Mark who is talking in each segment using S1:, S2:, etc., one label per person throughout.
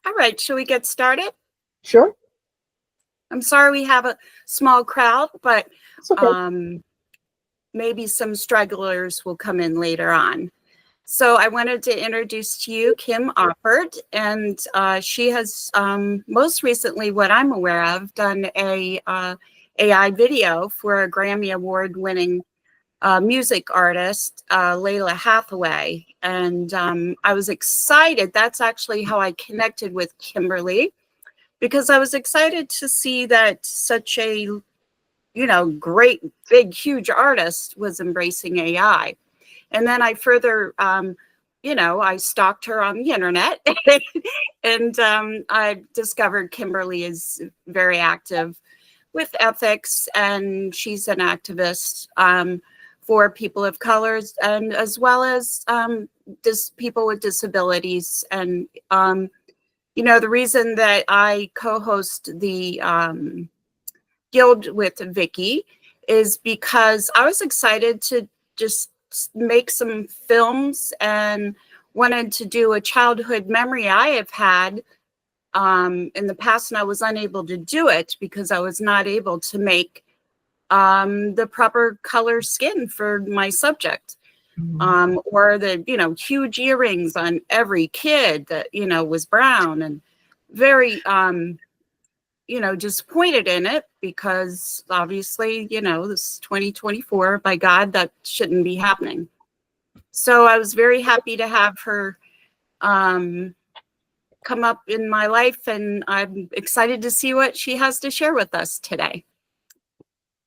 S1: All right, shall we get started?
S2: Sure.
S1: I'm sorry we have a small crowd, but
S2: It's okay.
S1: maybe some stragglers will come in later on. So I wanted to introduce to you Kim Offord, and she has most recently, what I'm aware of, done a AI video for a Grammy Award-winning music artist, Lalah Hathaway. And I was excited. That's actually how I connected with Kimberly, because I was excited to see that such a, great, big, huge artist was embracing AI. And then I further, I stalked her on the internet and I discovered Kimberly is very active with ethics, and she's an activist for people of colors and as well as people with disabilities. And, the reason that I co-host the Guild with Vicky is because I was excited to just make some films and wanted to do a childhood memory I have had in the past, and I was unable to do it because I was not able to make the proper color skin for my subject, or the huge earrings on every kid that was brown, and very disappointed in it because obviously, this is 2024, by God, that shouldn't be happening. So I was very happy to have her come up in my life, and I'm excited to see what she has to share with us today.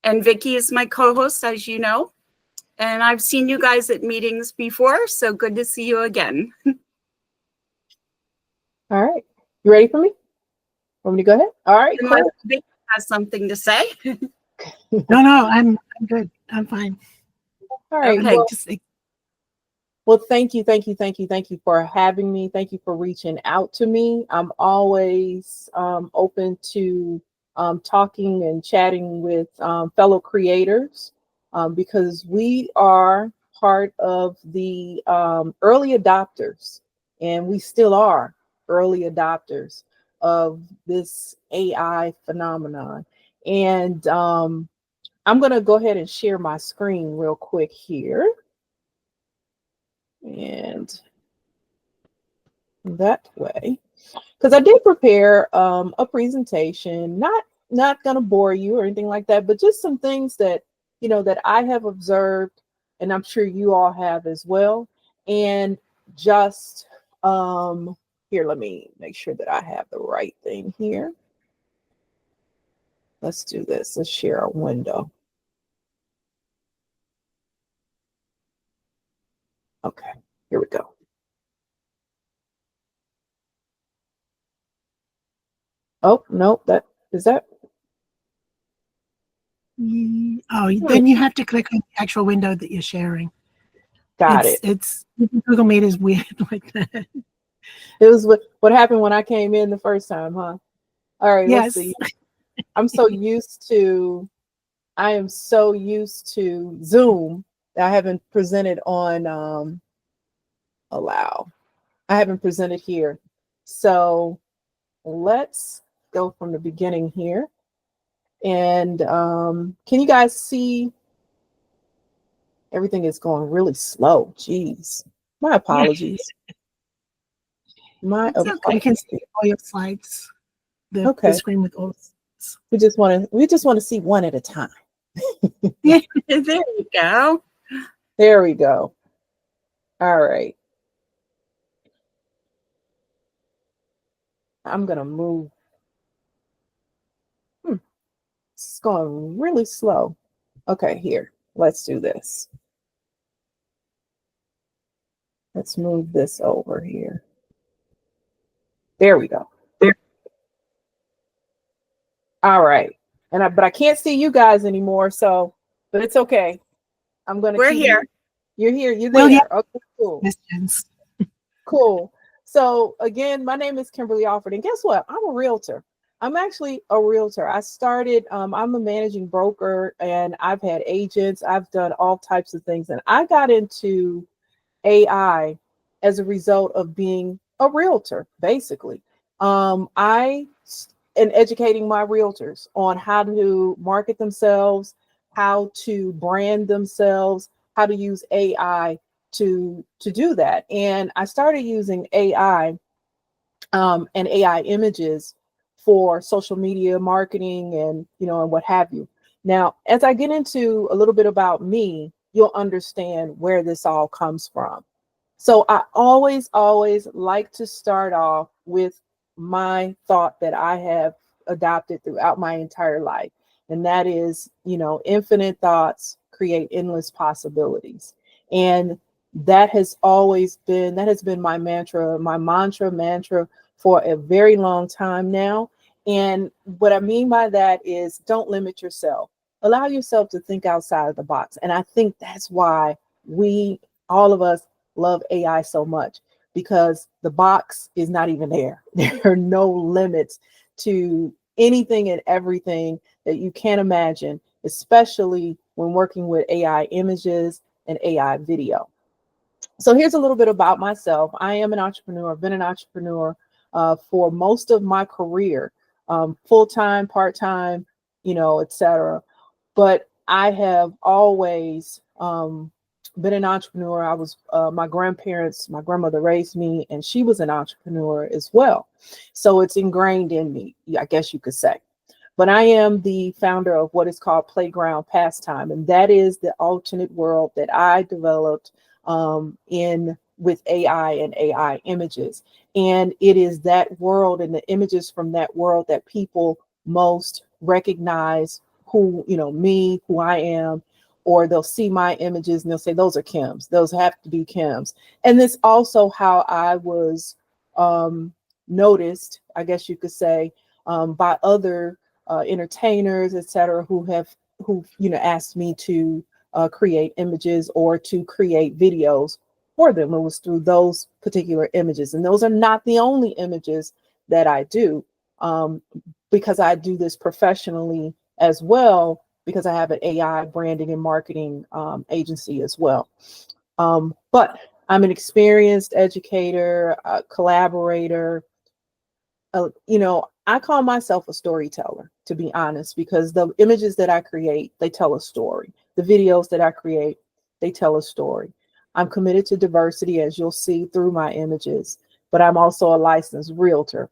S1: And Vicky is my co-host, as you know, and I've seen you guys at meetings before, so good to see you again.
S2: All right. You ready for me? Want me to go ahead? All right,
S1: Unless
S2: cool.
S1: Vicky has something to say.
S3: No, I'm good. I'm fine.
S2: All right.
S1: Okay.
S2: Well, thank you for having me. Thank you for reaching out to me. I'm always open to talking and chatting with fellow creators because we are part of the early adopters, and we still are early adopters of this AI phenomenon. And I'm going to go ahead and share my screen real quick here. And that way, because I did prepare a presentation, not going to bore you or anything like that, but just some things that, that I have observed, and I'm sure you all have as well. And just here, let me make sure that I have the right thing here. Let's do this. Let's share a window. Okay, here we go. Oh, no, that is that.
S3: Oh, then you have to click on the actual window that you're sharing.
S2: Got it.
S3: It's Google Meet is weird like that.
S2: It was what happened when I came in the first time, huh? All right,
S3: Yes.
S2: Let's see. I am so used to Zoom. I haven't presented on Allow. I haven't presented here. So let's go from the beginning here. And can you guys see? Everything is going really slow. Jeez. My apologies.
S3: Okay. You can see all your slides. The screen with all.
S2: We just want to see one at a time.
S1: There you go.
S2: There we go. All right. I'm gonna move. It's going really slow. Okay, here. Let's do this. Let's move this over here. There we go. All right. But I can't see you guys anymore, so but it's okay.
S1: We're here.
S2: You're here. You're there.
S3: Well, yeah.
S2: Okay, cool.
S3: Questions.
S2: Cool. So again, my name is Kimberly Offord, and guess what? I'm a realtor. I'm actually a realtor. I started, I'm a managing broker, and I've had agents. I've done all types of things, and I got into AI as a result of being a realtor, basically. and educating my realtors on how to market themselves, how to brand themselves, how to use AI to do that. And I started using AI and AI images for social media marketing and and what have you. Now, as I get into a little bit about me, you'll understand where this all comes from. So I always like to start off with my thought that I have adopted throughout my entire life. And that is, infinite thoughts create endless possibilities. And that has been my mantra, my mantra for a very long time now. And what I mean by that is don't limit yourself. Allow yourself to think outside of the box. And I think that's why all of us, love AI so much, because the box is not even there. There are no limits to anything and everything that you can imagine, especially when working with AI images and AI video. So here's a little bit about myself. I am an entrepreneur. I've been an entrepreneur for most of my career, full-time, part-time, etc. But I have always been an entrepreneur. I was my grandmother raised me, and she was an entrepreneur as well. So it's ingrained in me, I guess you could say. But I am the founder of what is called Playground Pastime, and that is the alternate world that I developed in with AI and AI images. And it is that world and the images from that world that people most recognize me, who I am, or they'll see my images and they'll say, those are Kim's, those have to be Kim's. And this also how I was noticed, I guess you could say, by other entertainers, etc., who asked me to create images or to create videos for them. It was through those particular images. And those are not the only images that I do, because I do this professionally as well, because I have an AI branding and marketing agency as well. But I'm an experienced educator, collaborator. I call myself a storyteller, to be honest, because the images that I create, they tell a story. The videos that I create, they tell a story. I'm committed to diversity, as you'll see through my images, but I'm also a licensed realtor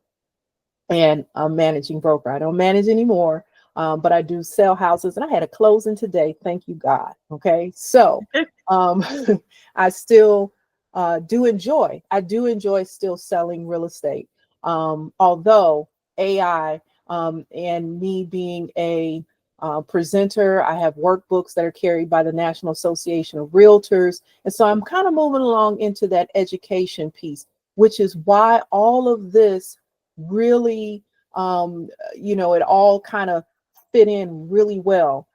S2: and a managing broker. I don't manage anymore, but I do sell houses, and I had a closing today. Thank you, God. Okay. So I still I do enjoy still selling real estate. Although AI and me being a presenter, I have workbooks that are carried by the National Association of Realtors. And so I'm kind of moving along into that education piece, which is why all of this really, it all kind of fit in really well,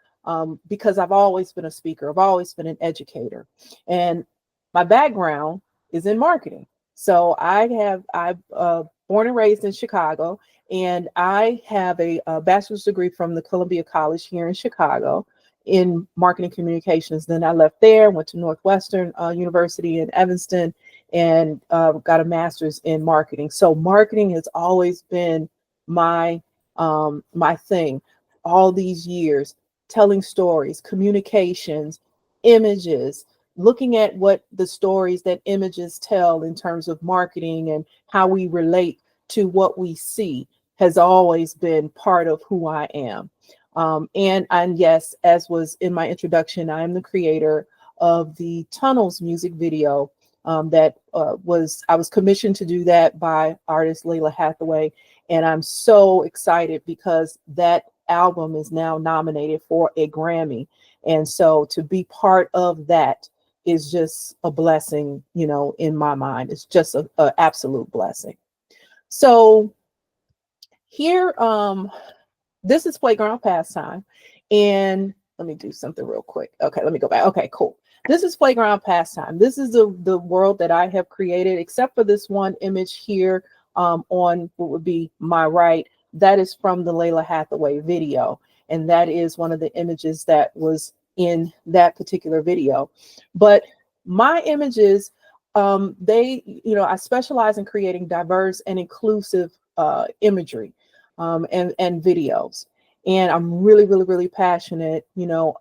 S2: because I've always been a speaker. I've always been an educator. And my background is in marketing. So I'm born and raised in Chicago, and I have a bachelor's degree from the Columbia College here in Chicago in marketing communications. Then I left there, went to Northwestern University in Evanston, and got a master's in marketing. So marketing has always been my thing all these years, telling stories, communications, images, looking at what the stories that images tell in terms of marketing and how we relate to what we see has always been part of who I am. And yes, as was in my introduction, I am the creator of the Tunnels music video that I was commissioned to do that by artist Lalah Hathaway. And I'm so excited because that album is now nominated for a Grammy. And so to be part of that is just a blessing, in my mind. It's just an absolute blessing. So here, this is Playground Pastime. And let me do something real quick. Okay, let me go back. Okay, cool. This is Playground Pastime. This is the world that I have created, except for this one image here on what would be my right. That is from the Lalah Hathaway video. And that is one of the images that was in that particular video. But my images, I specialize in creating diverse and inclusive imagery and videos. And I'm really, really, really passionate,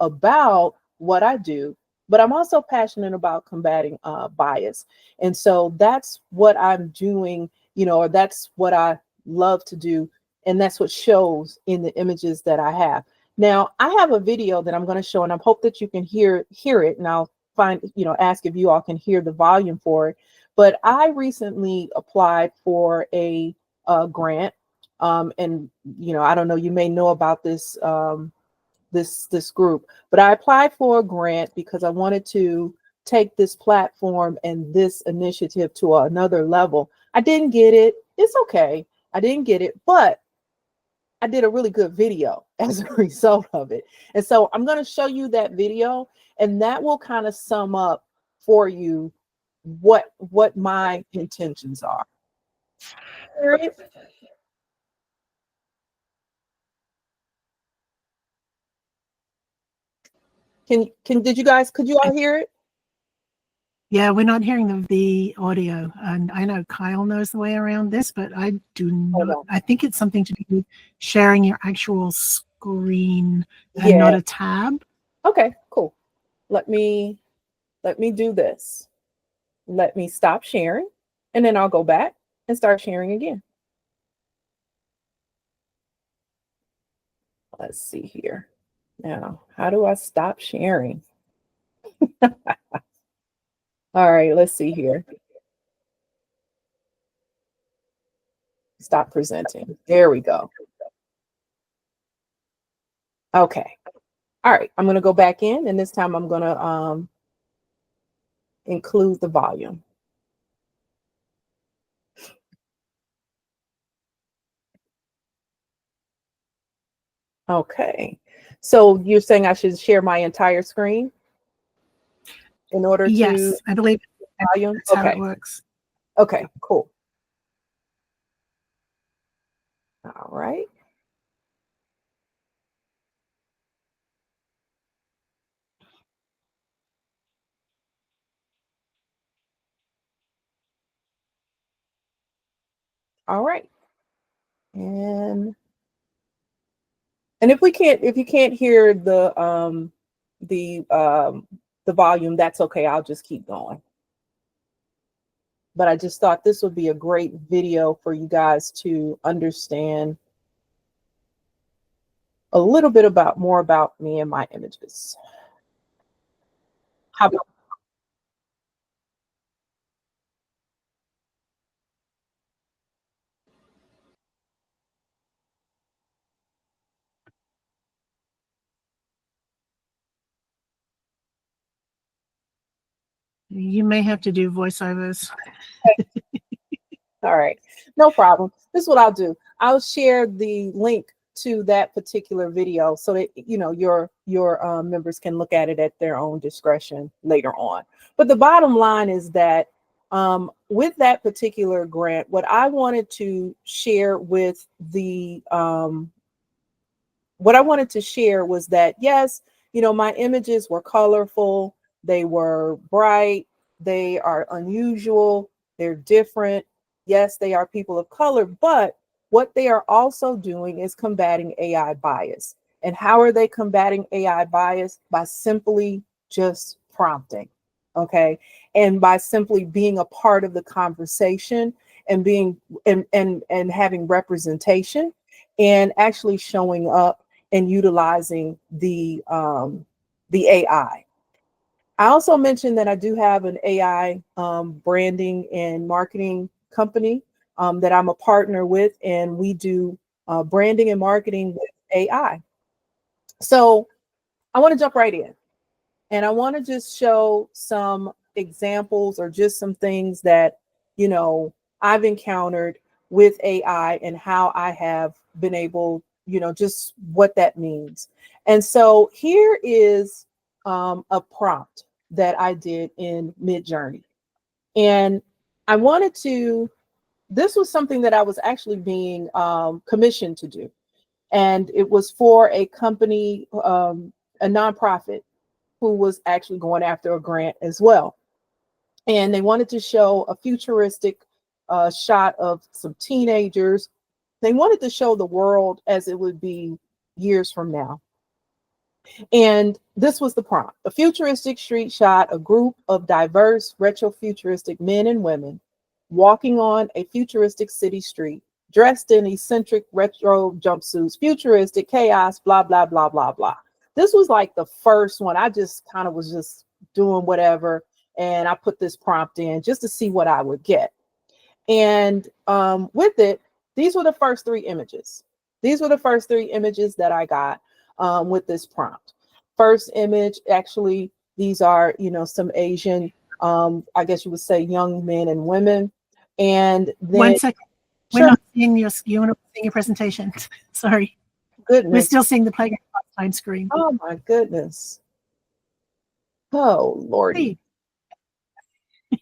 S2: about what I do, but I'm also passionate about combating bias. And so that's what I'm doing, or that's what I love to do. And that's what shows in the images that I have. Now, I have a video that I'm going to show, and I hope that you can hear it. And I'll ask if you all can hear the volume for it. But I recently applied for a grant. And I don't know, you may know about this this group, but I applied for a grant because I wanted to take this platform and this initiative to another level. I didn't get it. It's okay. I didn't get it, but I did a really good video as a result of it. And so I'm going to show you that video, and that will kind of sum up for you what my intentions are. All right. Could you all hear it?
S3: Yeah, we're not hearing the audio. And I know Kyle knows the way around this, but I do not. I think it's something to do with sharing your actual screen and not a tab.
S2: Okay, cool. Let me do this. Let me stop sharing, and then I'll go back and start sharing again. Let's see here. Now, how do I stop sharing? All right, let's see here. Stop presenting. There we go. Okay. All right, I'm going to go back in, and this time I'm going to include the volume. Okay. So you're saying I should share my entire screen in order to?
S3: Yes, I believe
S2: volume?
S3: That's how it works.
S2: Okay, cool. All right. All right. And if you can't hear the volume, that's okay. I'll just keep going. But I just thought this would be a great video for you guys to understand a little bit more about me and my images. How about
S3: You may have to do voiceovers.
S2: All right, no problem. This is what I'll do. I'll share the link to that particular video so that your members can look at it at their own discretion later on. But the bottom line is that with that particular grant, what I wanted to share with the what I wanted to share was that, yes, my images were colorful, they were bright, they are unusual, they're different. Yes, they are people of color, but what they are also doing is combating AI bias. And how are they combating AI bias? By simply just prompting, okay? And by simply being a part of the conversation and being and having representation and actually showing up and utilizing the AI. I also mentioned that I do have an AI branding and marketing company that I'm a partner with, and we do branding and marketing with AI. So I want to jump right in, and I want to just show some examples or just some things that I've encountered with AI and how I have been able, just what that means. And so here is a prompt that I did in Midjourney. And I wanted to, this was something that I was actually being commissioned to do. And it was for a company, a nonprofit, who was actually going after a grant as well. And they wanted to show a futuristic shot of some teenagers They wanted to show the world as it would be years from now. And this was the prompt: a futuristic street shot, a group of diverse retro-futuristic men and women walking on a futuristic city street, dressed in eccentric retro jumpsuits, futuristic chaos, blah, blah, blah, blah, blah. This was like the first one. I just kind of was just doing whatever. And I put this prompt in just to see what I would get. And with it, these were the first three images. These were the first three images that I got with this prompt. First image, actually, these are, you know, some Asian, I guess you would say, young men and women. And then,
S3: 1 second.
S2: Sure.
S3: We're not seeing your, you want to see your presentation. Sorry.
S2: Goodness.
S3: We're still seeing the Playground Pastime screen.
S2: Oh my goodness. Oh Lordy.
S3: Hey.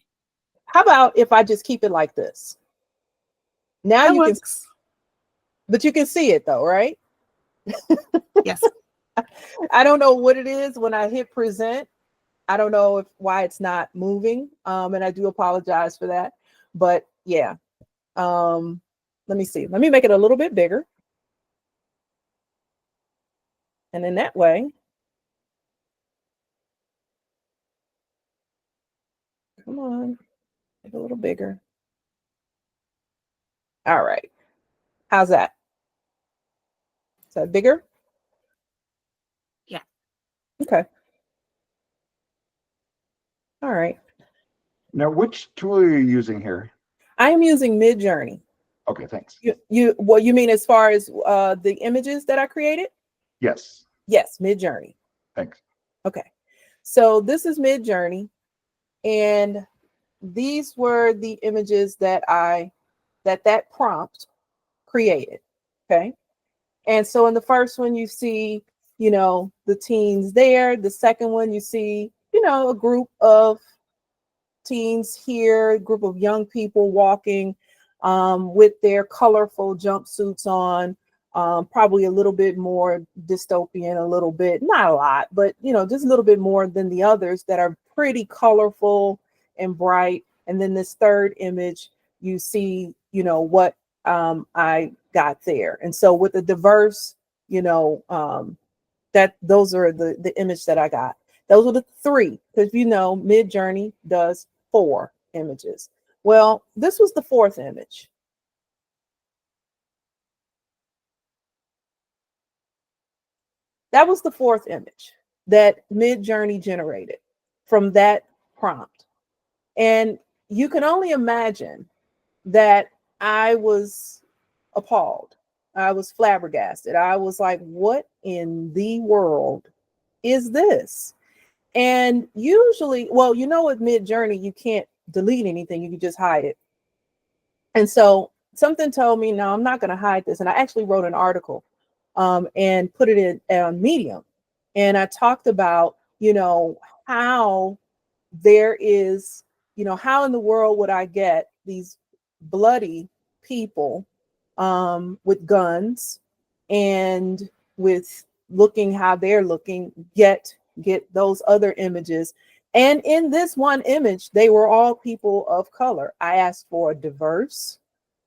S2: How about if I just keep it like this? Now
S3: That
S2: you
S3: works.
S2: but you can see it though, right?
S3: Yes.
S2: I don't know what it is when I hit present. I don't know why it's not moving. And I do apologize for that. But yeah. Let me see. Let me make it a little bit bigger. And in that way, come on, make it a little bigger. All right. How's that? Is that bigger?
S1: Yeah.
S2: Okay. All right.
S4: Now, which tool are you using here?
S2: I am using Midjourney.
S4: Okay, thanks.
S2: You mean as far as the images that I created?
S4: Yes,
S2: Yes, Midjourney.
S4: thanks.
S2: Okay. So this is Midjourney, and these were the images that that prompt created. Okay. And so in the first one, you see, you know, the teens there. The second one, you see, you know, a group of teens here, a group of young people walking with their colorful jumpsuits on, probably a little bit more dystopian, a little bit, not a lot, but, you know, just a little bit more than the others that are pretty colorful and bright. And then this third image, you see, you know, what I got there. And so with the diverse, you know, those are the image that I got. Those were the three, because you know, Midjourney does 4 images. Well, this was the 4th image. That was the 4th image that Midjourney generated from that prompt. And you can only imagine that I was appalled. I was flabbergasted. I was like, what in the world is this? And usually, well, you know, with Midjourney, you can't delete anything. You can just hide it. And so something told me, no, I'm not going to hide this. And I actually wrote an article and put it in Medium. And I talked about, you know, how there is, you know, how in the world would I get these bloody people with guns and with looking how they're looking, get those other images. And in this one image, they were all people of color. I asked for diverse,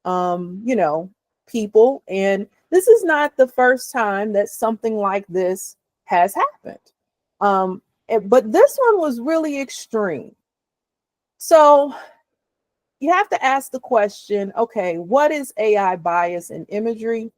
S2: you know, people. And this is not the first time that something like this has happened. But this one was really extreme. So you have to ask the question, okay, what is AI bias in imagery?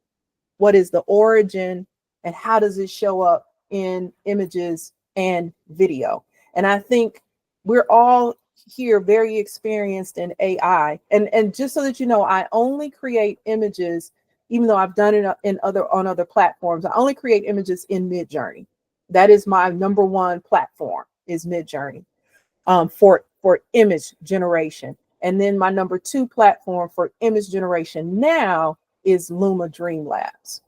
S2: What is the origin? And how does it show up in images and video? And I think we're all here very experienced in AI. And just so that you know, I only create images, even though I've done it on other platforms, I only create images in Midjourney. That is my number one platform, is Midjourney, for image generation. And then my number 2 platform for image generation now is Luma Dreamlabs.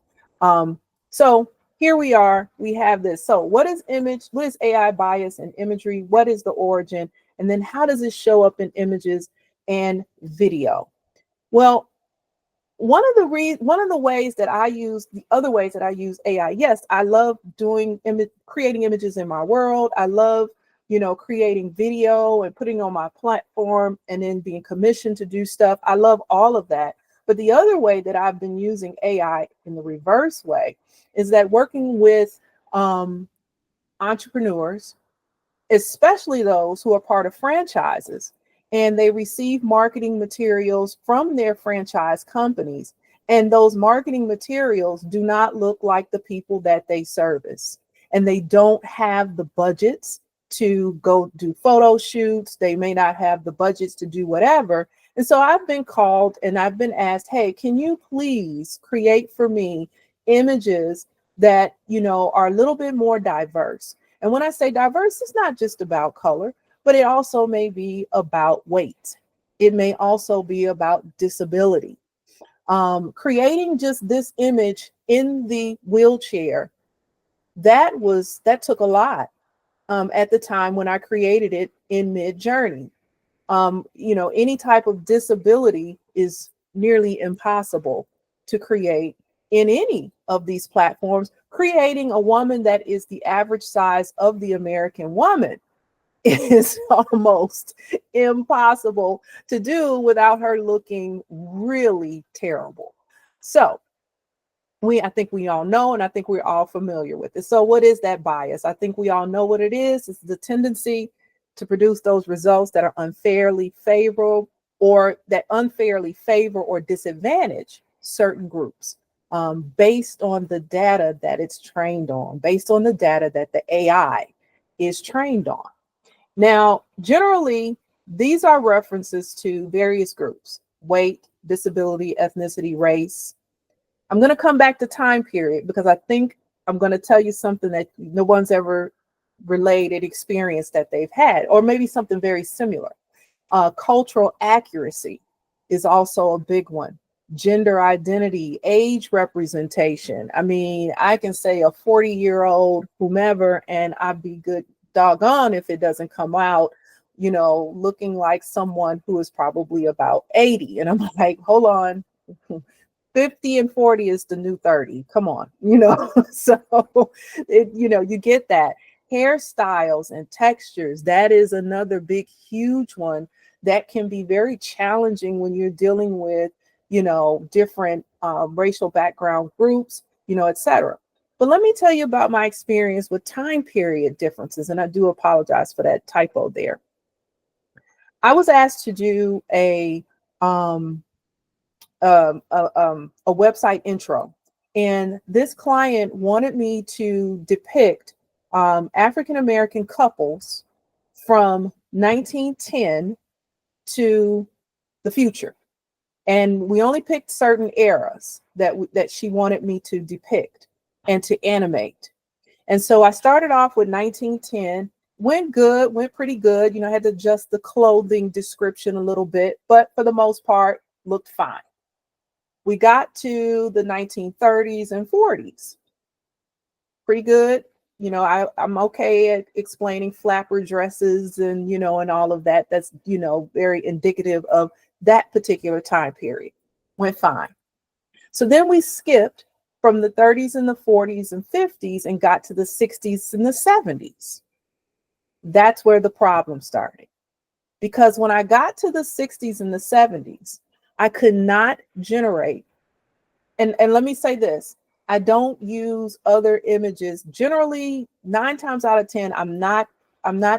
S2: So here we are, we have this. So what is AI bias in imagery? What is the origin? And then how does it show up in images and video? Well, one of the ways that I use, the other ways that I use AI, yes, I love creating images in my world. I love, you know, creating video and putting on my platform and then being commissioned to do stuff. I love all of that. But the other way that I've been using AI in the reverse way is that working with entrepreneurs, especially those who are part of franchises, and they receive marketing materials from their franchise companies. And those marketing materials do not look like the people that they service. And they don't have the budgets to go do photo shoots. They may not have the budgets to do whatever. And so I've been called and I've been asked, hey, can you please create for me images that, are a little bit more diverse? And when I say diverse, it's not just about color, but it also may be about weight. It may also be about disability. Creating just this image in the wheelchair, that took a lot at the time when I created it in Mid-Journey. Any type of disability is nearly impossible to create in any of these platforms. Creating a woman that is the average size of the American woman is almost impossible to do without her looking really terrible. So I think we all know, and I think we're all familiar with it. So what is that bias? I think we all know what it is. It's the tendency to produce those results that are unfairly favorable, or that unfairly favor or disadvantage certain groups based on the data that it's trained on, based on the data that the AI is trained on. Now, generally, these are references to various groups: weight, disability, ethnicity, race. I'm going to come back to time period because I think I'm going to tell you something that no one's ever related experience that they've had, or maybe something very similar. Cultural accuracy is also a big one. Gender identity, age representation. I mean, I can say a 40-year-old whomever, and I'd be good doggone if it doesn't come out, looking like someone who is probably about 80. And I'm like, hold on. 50 and 40 is the new 30. Come on, so you get that. Hairstyles and textures, that is another big, huge one that can be very challenging when you're dealing with, different racial background groups, etc. But let me tell you about my experience with time period differences. And I do apologize for that typo there. I was asked to do a website intro, and this client wanted me to depict African-American couples from 1910 to the future. And we only picked certain eras that she wanted me to depict and to animate. And so I started off with 1910, went pretty good. I had to adjust the clothing description a little bit, but for the most part, looked fine. We got to the 1930s and 40s. Pretty good. I'm okay at explaining flapper dresses and, and all of that. That's, very indicative of that particular time period. Went fine. So then we skipped from the 30s and the 40s and 50s and got to the 60s and the 70s. That's where the problem started. Because when I got to the 60s and the 70s, I could not generate, and let me say this, I don't use other images. Generally, 9 times out of 10, I'm not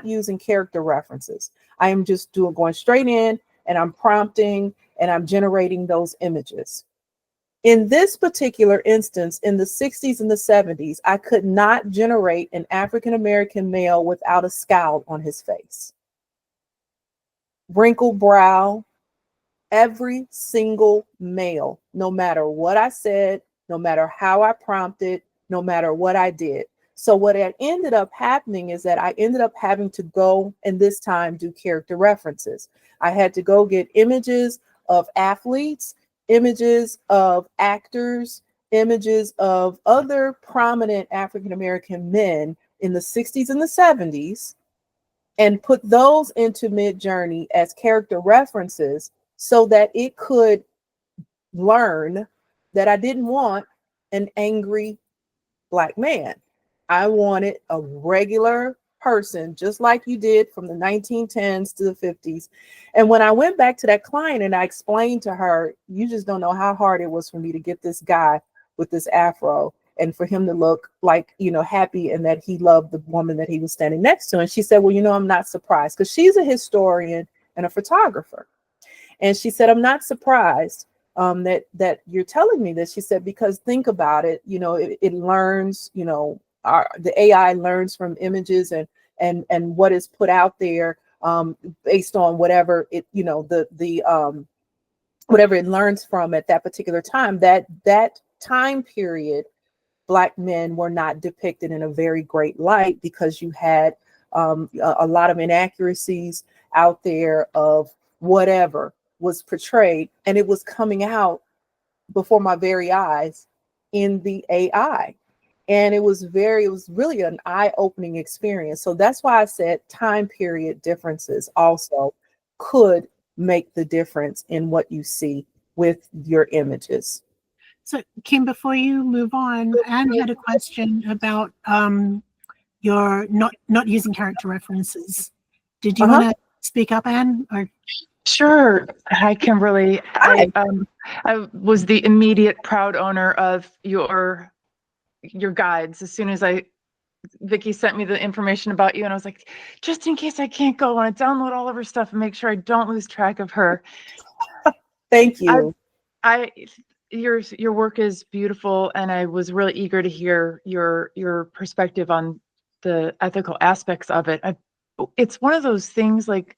S2: using character references. I am just going straight in, and I'm prompting and I'm generating those images. In this particular instance, in the 60s and the 70s, I could not generate an African-American male without a scowl on his face. Wrinkled brow. Every single male, no matter what I said, no matter how I prompted, no matter what I did. So what had ended up happening is that I ended up having to go and this time do character references. I had to go get images of athletes, images of actors, images of other prominent African-American men in the 60s and the 70s, and put those into Mid-Journey as character references so that it could learn that I didn't want an angry Black man. I wanted a regular person, just like you did from the 1910s to the 50s. And when I went back to that client and I explained to her, you just don't know how hard it was for me to get this guy with this afro and for him to look like, you know, happy and that he loved the woman that he was standing next to. And she said, well, you know, I'm not surprised, because she's a historian and a photographer. And she said, I'm not surprised that you're telling me this. She said, because think about it, you know, it learns, you know, the AI learns from images and what is put out there based on whatever it, you know, the whatever it learns from at that particular time. That time period, Black men were not depicted in a very great light, because you had a lot of inaccuracies out there of whatever was portrayed, and it was coming out before my very eyes in the AI. And it was really an eye-opening experience. So that's why I said time period differences also could make the difference in what you see with your images.
S3: So, Kim, before you move on, Anne had a question about your not using character references. Did you want to speak up, Anne? Or?
S5: Sure. Hi, Kimberly.
S2: Hi.
S5: I was the immediate proud owner of your guides. As soon as Vicki sent me the information about you, and I was like, just in case I can't go, I want to download all of her stuff and make sure I don't lose track of her.
S2: Thank you.
S5: Your work is beautiful, and I was really eager to hear your perspective on the ethical aspects of it. It's one of those things, like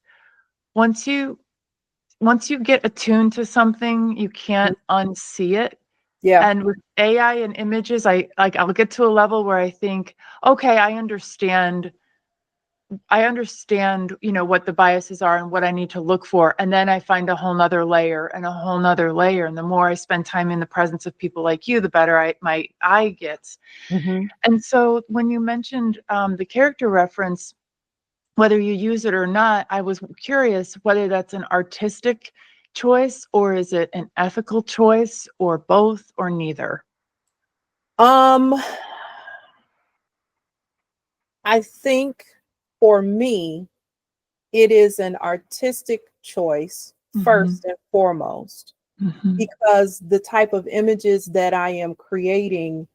S5: once you get attuned to something, you can't unsee it.
S2: Yeah.
S5: And with AI and images, I'll get to a level where I think, okay, I understand, you know, what the biases are and what I need to look for. And then I find a whole nother layer and a whole nother layer. And the more I spend time in the presence of people like you, the better my eye gets.
S2: Mm-hmm.
S5: And so when you mentioned the character reference, whether you use it or not, I was curious whether that's an artistic choice, or is it an ethical choice, or both, or neither?
S2: I think for me, it is an artistic choice first and foremost, because the type of images that I am creating,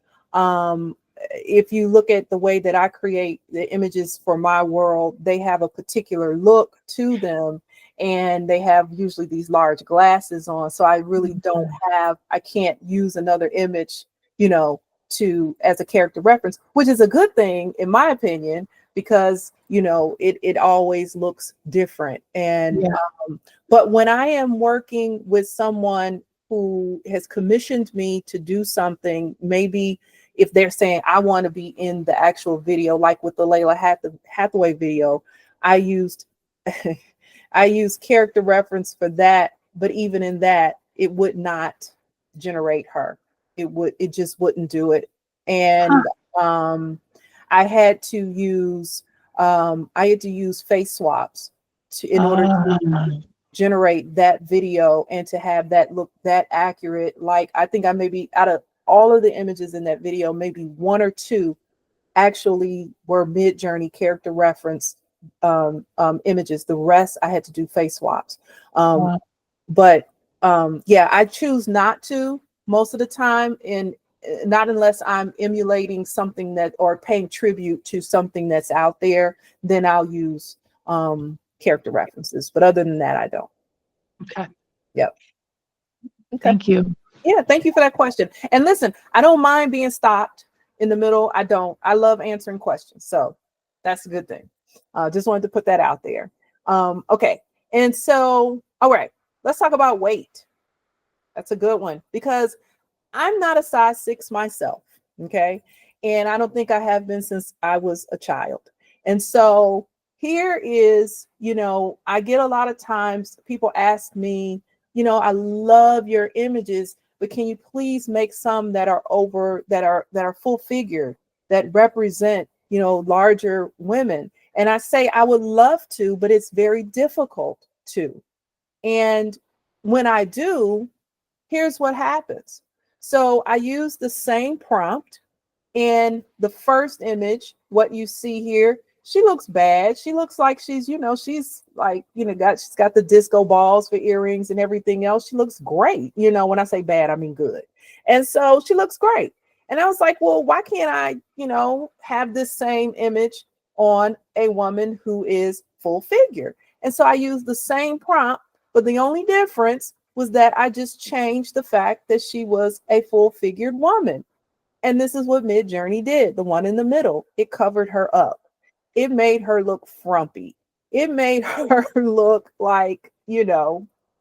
S2: if you look at the way that I create the images for my world, they have a particular look to them, and they have usually these large glasses on. So I really I can't use another image, you know, as a character reference, which is a good thing in my opinion, because, you know, it always looks different. And but when I am working with someone who has commissioned me to do something, maybe if they're saying, I want to be in the actual video, like with the Lalah Hathaway video, I used character reference for that. But even in that, it would not generate her. It just wouldn't do it. And I had to use face swaps in order to generate that video and to have that look that accurate. Like, I think I maybe out of all of the images in that video, maybe one or two actually were Mid-Journey character reference images. The rest I had to do face swaps. But I choose not to most of the time, and not unless I'm emulating something that, or paying tribute to something that's out there, then I'll use character references. But other than that, I don't.
S5: Okay.
S2: Yep. Okay.
S5: Thank you.
S2: Yeah, thank you for that question. And listen, I don't mind being stopped in the middle. I love answering questions. So that's a good thing. Just wanted to put that out there. Okay. And so, all right, let's talk about weight. That's a good one, because I'm not a size 6 myself. Okay. And I don't think I have been since I was a child. And so here is, you know, I get a lot of times people ask me, you know, I love your images, but can you please make some that are full figured, that represent, you know, larger women? And I say, I would love to, but it's very difficult to. And when I do, here's what happens. So I use the same prompt, and the first image, what you see here, she looks bad. She looks like she's, she's like, she's got the disco balls for earrings and everything else. She looks great. When I say bad, I mean good. And so she looks great. And I was like, well, why can't I, have this same image on a woman who is full figure? And so I used the same prompt, but the only difference was that I just changed the fact that she was a full figured woman. And this is what Midjourney did. The one in the middle, it covered her up. It made her look frumpy. It made her look like,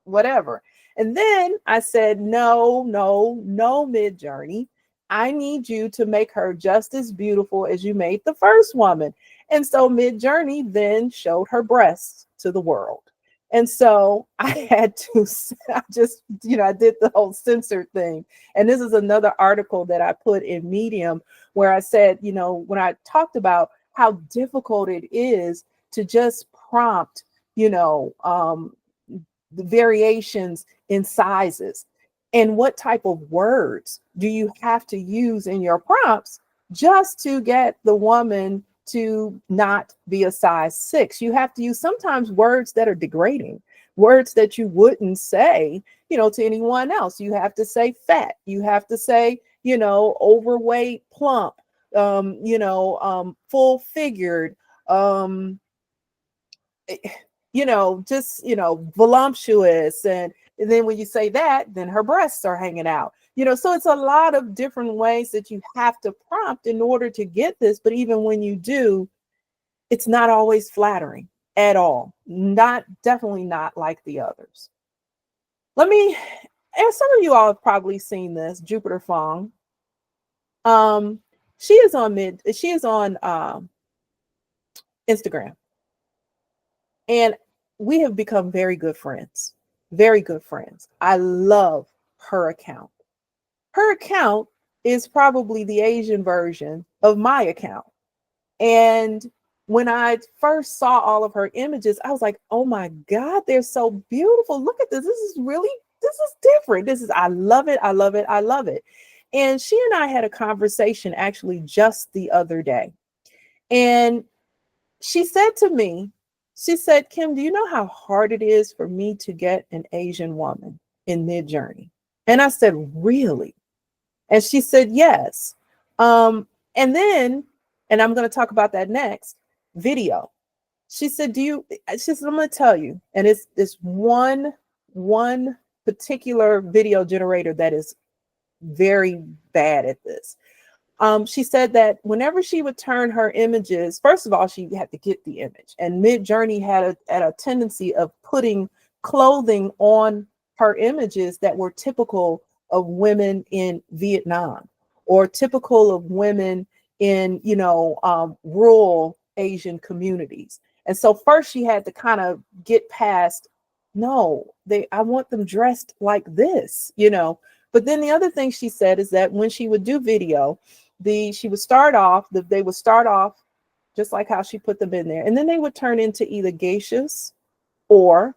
S2: whatever. And then I said, no, Midjourney. I need you to make her just as beautiful as you made the first woman. And so Midjourney then showed her breasts to the world. And so I had to, I did the whole censored thing. And this is another article that I put in Medium where I said, when I talked about how difficult it is to just prompt, the variations in sizes and what type of words do you have to use in your prompts just to get the woman to not be a size 6. You have to use sometimes words that are degrading, words that you wouldn't say, to anyone else. You have to say fat. You have to say, overweight, plump, full figured, voluptuous. And then when you say that, then her breasts are hanging out. So it's a lot of different ways that you have to prompt in order to get this. But even when you do, it's not always flattering at all. Definitely not like the others. And some of you all have probably seen this, Jupiter Fong. She is on Instagram. And we have become very good friends. Very good friends. I love her account. Her account is probably the Asian version of my account. And when I first saw all of her images, I was like, oh my God, they're so beautiful. Look at this. This is different. I love it. I love it. I love it. And she and I had a conversation actually just the other day. And she said to me, Kim, do you know how hard it is for me to get an Asian woman in Midjourney? And I said, really? And she said, yes. And I'm going to talk about that next, video. She said, I'm going to tell you, and it's one particular video generator that is very bad at this. She said that whenever she would turn her images, first of all, she had to get the image, and Midjourney had a tendency of putting clothing on her images that were typical of women in Vietnam or typical of women in, rural Asian communities. And so first she had to kind of get past, I want them dressed like this, But then the other thing she said is that when she would do video, they would start off just like how she put them in there. And then they would turn into either geishas or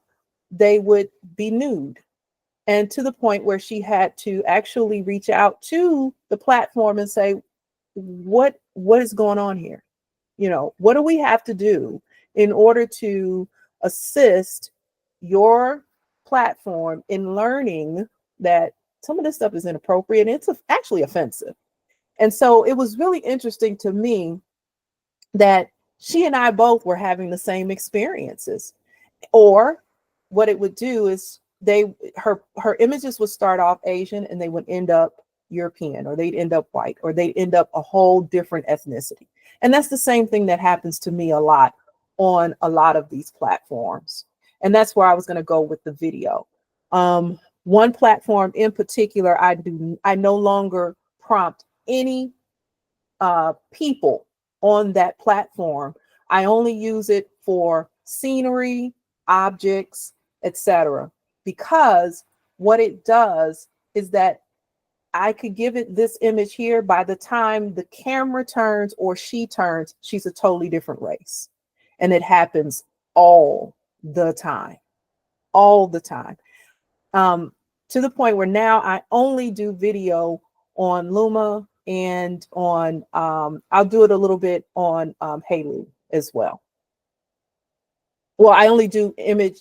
S2: they would be nude. And to the point where she had to actually reach out to the platform and say, what is going on here? What do we have to do in order to assist your platform in learning that some of this stuff is inappropriate and it's actually offensive? And so it was really interesting to me that she and I both were having the same experiences. Or what it would do is her images would start off Asian and they would end up European, or they'd end up white, or they'd end up a whole different ethnicity. And that's the same thing that happens to me a lot on a lot of these platforms. And that's where I was going to go with the video. One platform in particular, I no longer prompt any people on that platform. I only use it for scenery, objects, etc. Because what it does is that I could give it this image here. By the time the camera turns or she turns, she's a totally different race. And it happens all the time. To the point where now I only do video on Luma and on, I'll do it a little bit on Hailu as well. Well, I only do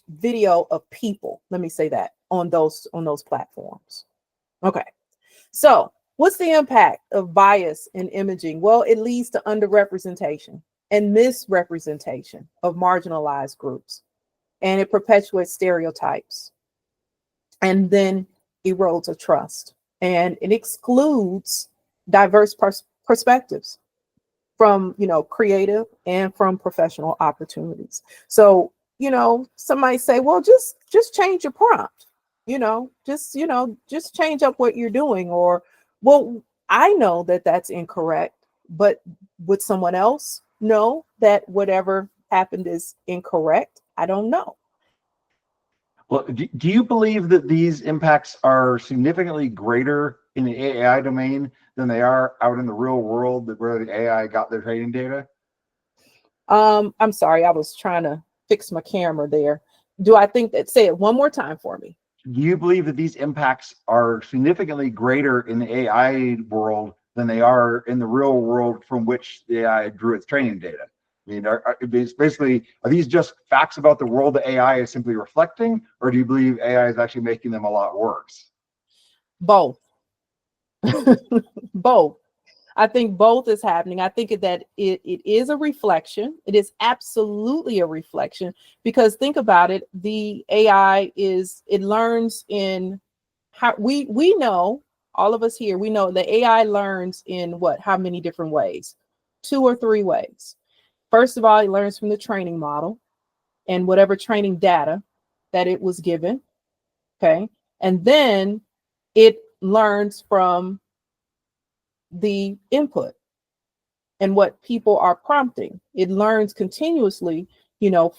S2: video of people. Let me say that on those platforms. Okay. So what's the impact of bias in imaging? Well, it leads to underrepresentation and misrepresentation of marginalized groups, and it perpetuates stereotypes, and then erodes a trust, and it excludes diverse perspectives from, creative and from professional opportunities. So, some might say, well, just change your prompt, just change up what you're doing. Or, well, I know that that's incorrect, but would someone else know that whatever happened is incorrect? I don't know.
S4: Well, do you believe that these impacts are significantly greater in the AI domain than they are out in the real world, where the AI got their training data?
S2: I'm sorry, I was trying to fix my camera there. Do I think that, say it one more time for me.
S4: Do you believe that these impacts are significantly greater in the AI world than they are in the real world from which the AI drew its training data? I mean, are these just facts about the world that AI is simply reflecting, or do you believe AI is actually making them a lot worse?
S2: Both. Both. I think both is happening. I think that it is a reflection. It is absolutely a reflection, because think about it. The AI it learns in how we know, all of us here, we know the AI learns in how many different ways? 2 or 3 ways. First of all, it learns from the training model and whatever training data that it was given. Okay. And then it learns from the input and what people are prompting. It learns continuously,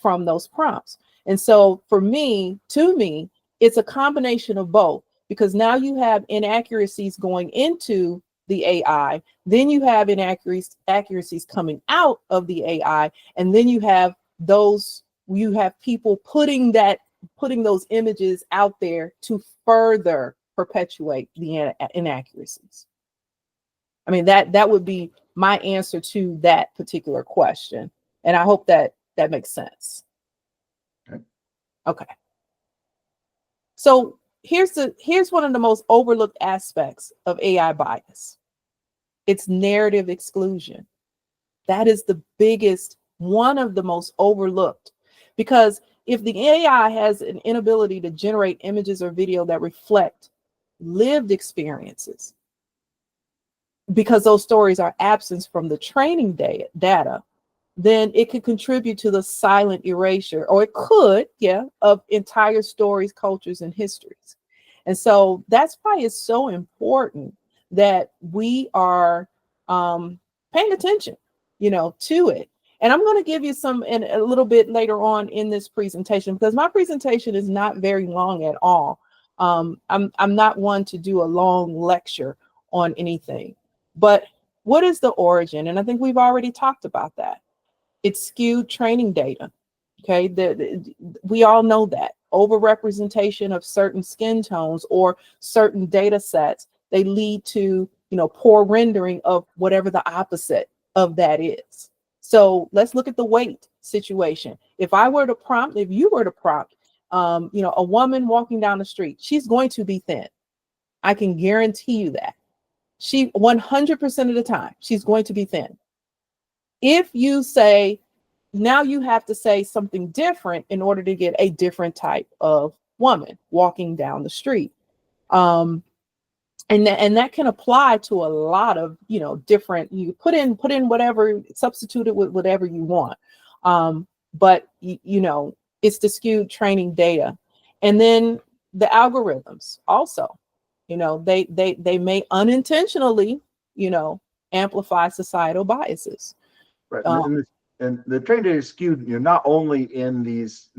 S2: from those prompts. And so to me, it's a combination of both, because now you have inaccuracies going into the AI, then you have inaccuracies coming out of the AI, and then you have people putting those images out there to further perpetuate the inaccuracies. I mean, that would be my answer to that particular question. And I hope that makes sense. Okay. So here's one of the most overlooked aspects of AI bias. It's narrative exclusion. That is the biggest, one of the most overlooked, because if the AI has an inability to generate images or video that reflect lived experiences, because those stories are absent from the training data, then it could contribute to the silent erasure, or it could, of entire stories, cultures, and histories. And so that's why it's so important that we are paying attention, to it. And I'm going to give you some in a little bit later on in this presentation, because my presentation is not very long at all. I'm not one to do a long lecture on anything. But what is the origin? And I think we've already talked about that. It's skewed training data. Okay, we all know that. Overrepresentation of certain skin tones or certain data sets, they lead to, poor rendering of whatever the opposite of that is. So let's look at the weight situation. If you were to prompt, a woman walking down the street, she's going to be thin. I can guarantee you that. 100% of the time, she's going to be thin. If you say, now you have to say something different in order to get a different type of woman walking down the street. And that can apply to a lot of, different, you put in whatever, substitute it with whatever you want. But it's the skewed training data. And then the algorithms also, they may unintentionally, amplify societal biases.
S4: Right. And the training data is skewed, not only in these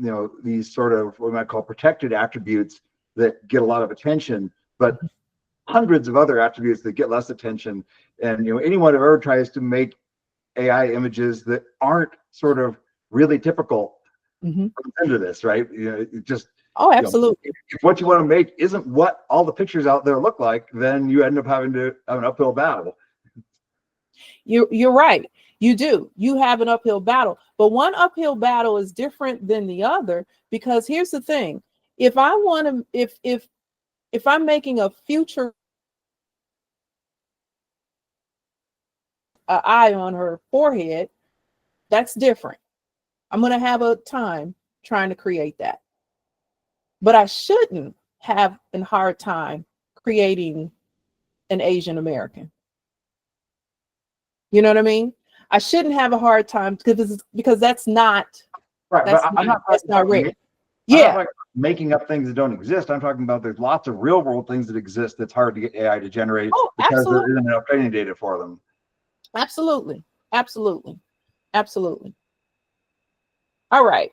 S4: sort of what we might call protected attributes that get a lot of attention, but hundreds of other attributes that get less attention. And anyone who ever tries to make AI images that aren't sort of really typical into this, right?
S2: Oh, absolutely.
S4: If what you want to make isn't what all the pictures out there look like, then you end up having to have an uphill battle.
S2: You're right. You do. You have an uphill battle, but one uphill battle is different than the other, because here's the thing. If I want to, if I'm making a future eye on her forehead, that's different. I'm going to have a time trying to create that. But I shouldn't have a hard time creating an Asian American. You know what I mean? I shouldn't have a hard time because that's not
S4: Right,
S2: that's
S4: but I'm not
S2: that's
S4: talking
S2: not
S4: about
S2: real.
S4: I'm not
S2: Yeah,
S4: talking about making up things that don't exist. I'm talking about there's lots of real world things that exist that's hard to get AI to generate because there isn't enough training data for them.
S2: absolutely, absolutely, absolutely. All right.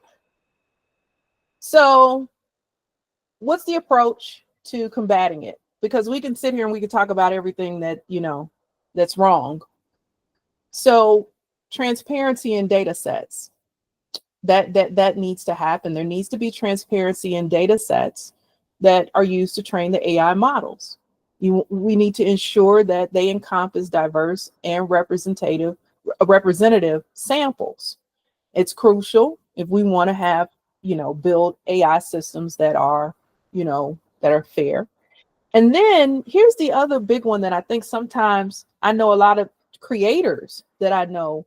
S2: So, what's the approach to combating it? Because we can sit here and we can talk about everything that that's wrong. So, transparency in data sets. That needs to happen. There needs to be transparency in data sets that are used to train the AI models. We need to ensure that they encompass diverse and representative samples. It's crucial if we want to have, build AI systems that are, that are fair. And then here's the other big one that I think sometimes I know a lot of creators that I know,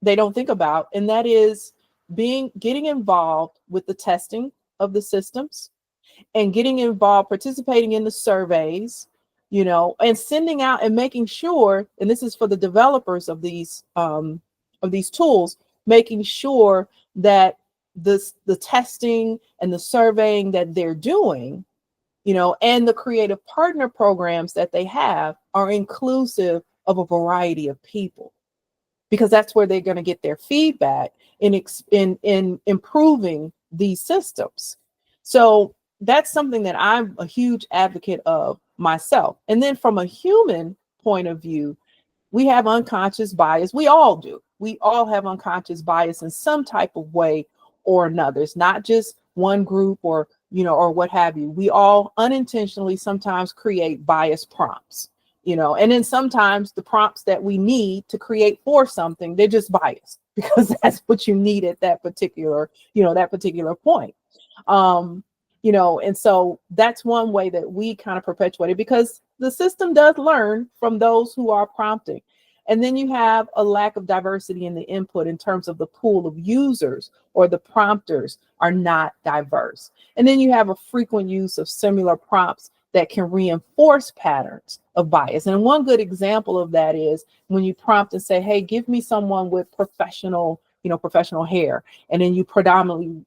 S2: they don't think about, and that is getting involved with the testing of the systems and getting involved, participating in the surveys, and sending out and making sure, and this is for the developers of these tools, making sure that the testing and the surveying that they're doing, and the creative partner programs that they have are inclusive of a variety of people, because that's where they're going to get their feedback in improving these systems. So that's something that I'm a huge advocate of myself. And then from a human point of view, we have unconscious bias. We all do. We all have unconscious bias in some type of way or another. It's not just one group or what have you. We all unintentionally sometimes create bias prompts. And then sometimes the prompts that we need to create for something, they're just biased because that's what you need at that particular point. And so that's one way that we kind of perpetuate it, because the system does learn from those who are prompting. And then you have a lack of diversity in the input in terms of the pool of users, or the prompters are not diverse. And then you have a frequent use of similar prompts that can reinforce patterns of bias. And one good example of that is when you prompt and say, hey, give me someone with professional hair, and then you predominantly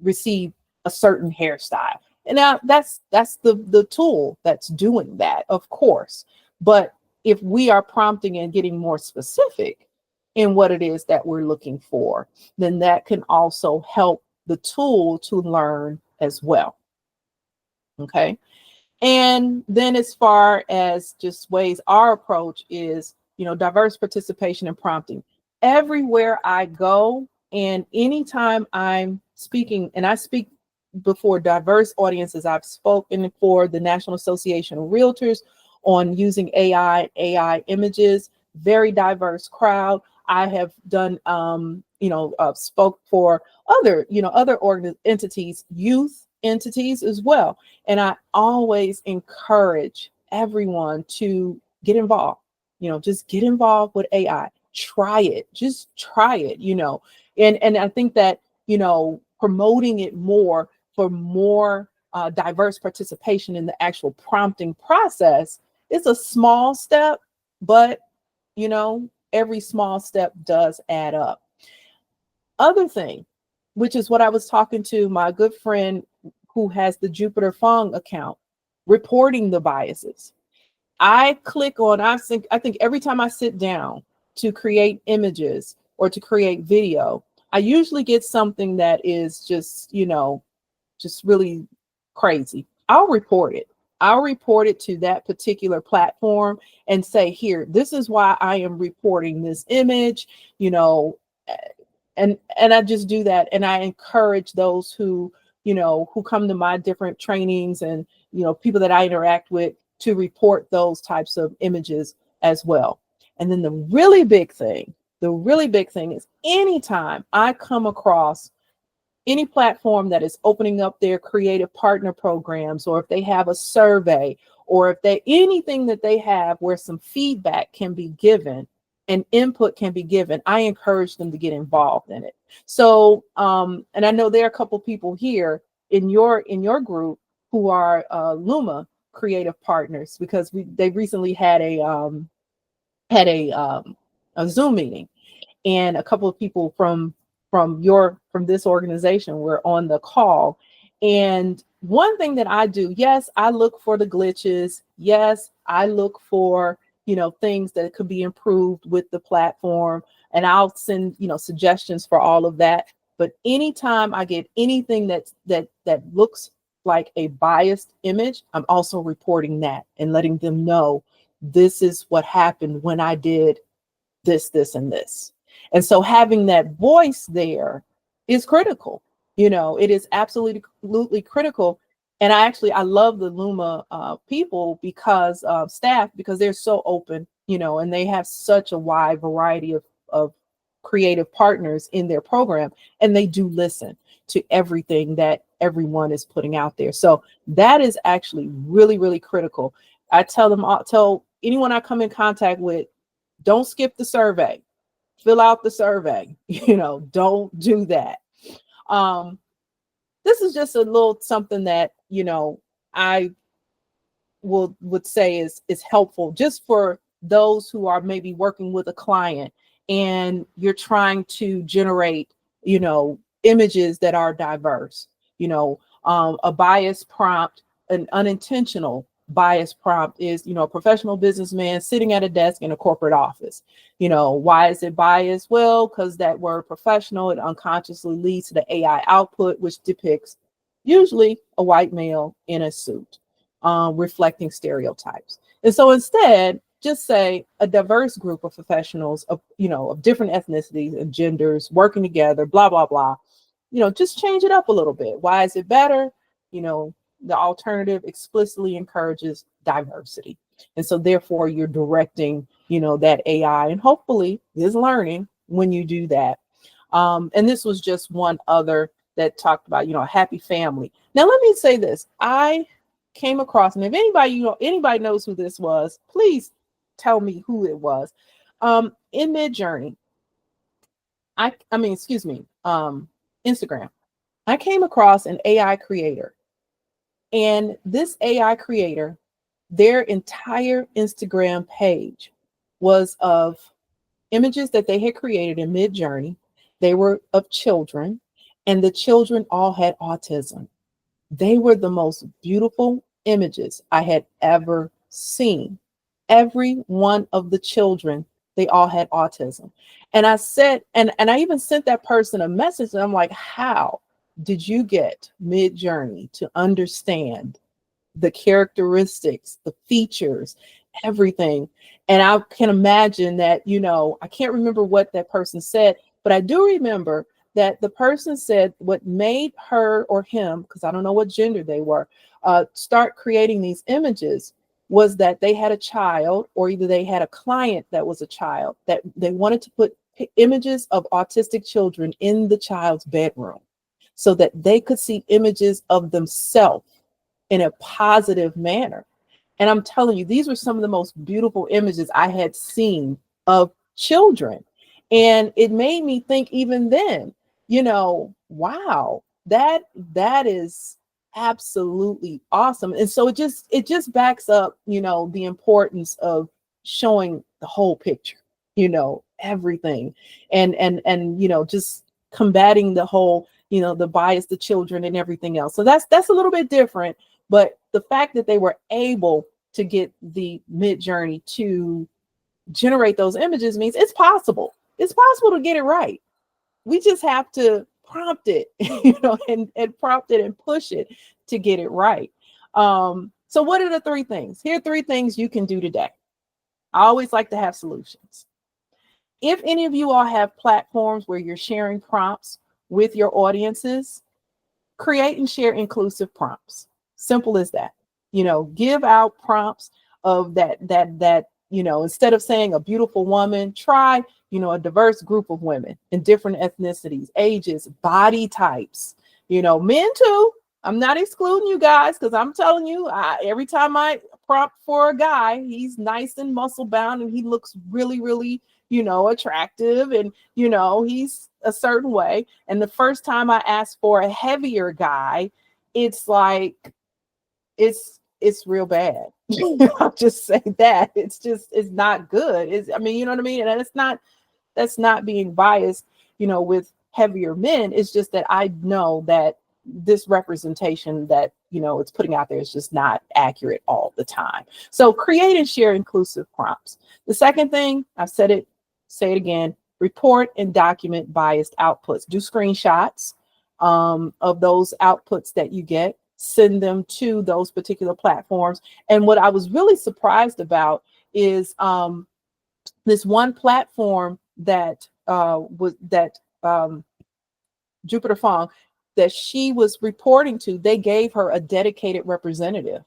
S2: receive a certain hairstyle. And now that's the tool that's doing that, of course. But if we are prompting and getting more specific in what it is that we're looking for, then that can also help the tool to learn as well. Okay. And then as far as just ways, our approach is, diverse participation and prompting. Everywhere I go and anytime I'm speaking, and I speak before diverse audiences, I've spoken for the National Association of Realtors on using AI images, very diverse crowd. I have done, spoke for other entities, youth entities as well. And I always encourage everyone to get involved, just get involved with AI, try it, just try it, and I think that, promoting it more for more diverse participation in the actual prompting process is a small step, but, every small step does add up. Other thing, which is what I was talking to my good friend who has the Jupiter Fung account, reporting the biases. I think every time I sit down to create images or to create video, I usually get something that is just really crazy. I'll report it. I'll report it to that particular platform and say, here, this is why I am reporting this image, and I just do that. And I encourage those who come to my different trainings and, people that I interact with to report those types of images as well. And then the really big thing is anytime I come across any platform that is opening up their creative partner programs, or if they have a survey, or if they anything that they have where some feedback can be given and input can be given, I encourage them to get involved in it. So, and I know there are a couple people here in your group who are Luma creative partners, because they recently had a Zoom meeting, and a couple of people from this organization were on the call. And one thing that I do, yes, I look for the glitches. Yes, I look for, things that could be improved with the platform, and I'll send, suggestions for all of that. But anytime I get anything that looks like a biased image, I'm also reporting that and letting them know this is what happened when I did this, this, and this. And so having that voice there is critical. It is absolutely critical. And I love the Luma people, because staff, because they're so open, and they have such a wide variety of creative partners in their program, and they do listen to everything that everyone is putting out there. So that is actually really, really critical. I tell anyone I come in contact with, don't skip the survey. Fill out the survey. Don't do that. This is just a little something that, I would say is helpful just for those who are maybe working with a client and you're trying to generate, images that are diverse. A bias prompt, an unintentional bias prompt is, a professional businessman sitting at a desk in a corporate office. Why is it biased? Well, because that word professional, it unconsciously leads to the AI output, which depicts usually a white male in a suit, reflecting stereotypes. And so instead, just say a diverse group of professionals of different ethnicities and genders working together, blah, blah, blah. Just change it up a little bit. Why is it better? The alternative explicitly encourages diversity. And so therefore you're directing, that AI, and hopefully is learning when you do that. And this was just one other that talked about, a happy family. Now, let me say this. I came across, and if anybody knows who this was, please tell me who it was. In Midjourney, Instagram, I came across an AI creator. And this AI creator, their entire Instagram page was of images that they had created in Midjourney. They were of children, and the children all had autism. They were the most beautiful images I had ever seen. Every one of the children, they all had autism. And I said, and I even sent that person a message, and I'm like, how did you get Midjourney to understand the characteristics, the features, everything? And I can imagine that, I can't remember what that person said, but I do remember that the person said what made her or him, because I don't know what gender they were, start creating these images was that they had a child, or either they had a client that was a child, that they wanted to put images of autistic children in the child's bedroom so that they could see images of themselves in a positive manner. And I'm telling you, these were some of the most beautiful images I had seen of children. And it made me think even then, wow, that is absolutely awesome. And so it just backs up, the importance of showing the whole picture, everything, and just combating the whole, the bias, the children, and everything else. So that's a little bit different. But the fact that they were able to get the Midjourney to generate those images means it's possible. It's possible to get it right. We just have to prompt it, and prompt it and push it to get it right. So what are the three things? Here are three things you can do today. I always like to have solutions. If any of you all have platforms where you're sharing prompts with your audiences, create and share inclusive prompts. Simple as that. Give out prompts of that instead of saying a beautiful woman, try, a diverse group of women in different ethnicities, ages, body types, men too. I'm not excluding you guys, because I'm telling you, every time I prompt for a guy, he's nice and muscle bound and he looks really, really, attractive, and, he's a certain way. And the first time I asked for a heavier guy, it's like, it's real bad. I'll just say that. It's not good. You know what I mean? And that's not being biased, with heavier men. It's just that I know that this representation that, it's putting out there is just not accurate all the time. So create and share inclusive prompts. The second thing, I've said it, say it again, report and document biased outputs. Do screenshots of those outputs that you get, send them to those particular platforms. And what I was really surprised about is this one platform that Jupiter Fong, that she was reporting to, they gave her a dedicated representative.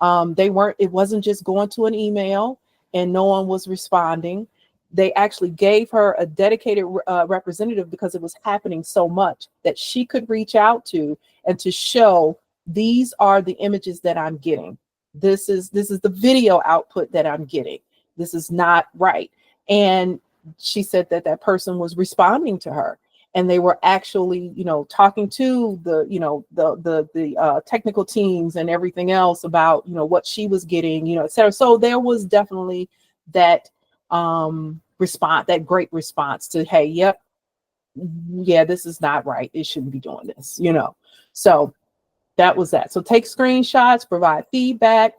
S2: It wasn't just going to an email and no one was responding. They actually gave her a dedicated representative, because it was happening so much, that she could reach out to and to show, these are the images that I'm getting. This is the video output that I'm getting. This is not right. And she said that person was responding to her, and they were actually, talking to the technical teams and everything else about, what she was getting, et cetera. So there was definitely that response, that great response to, hey, yep, yeah, this is not right. It shouldn't be doing this, So that was that. So take screenshots, provide feedback,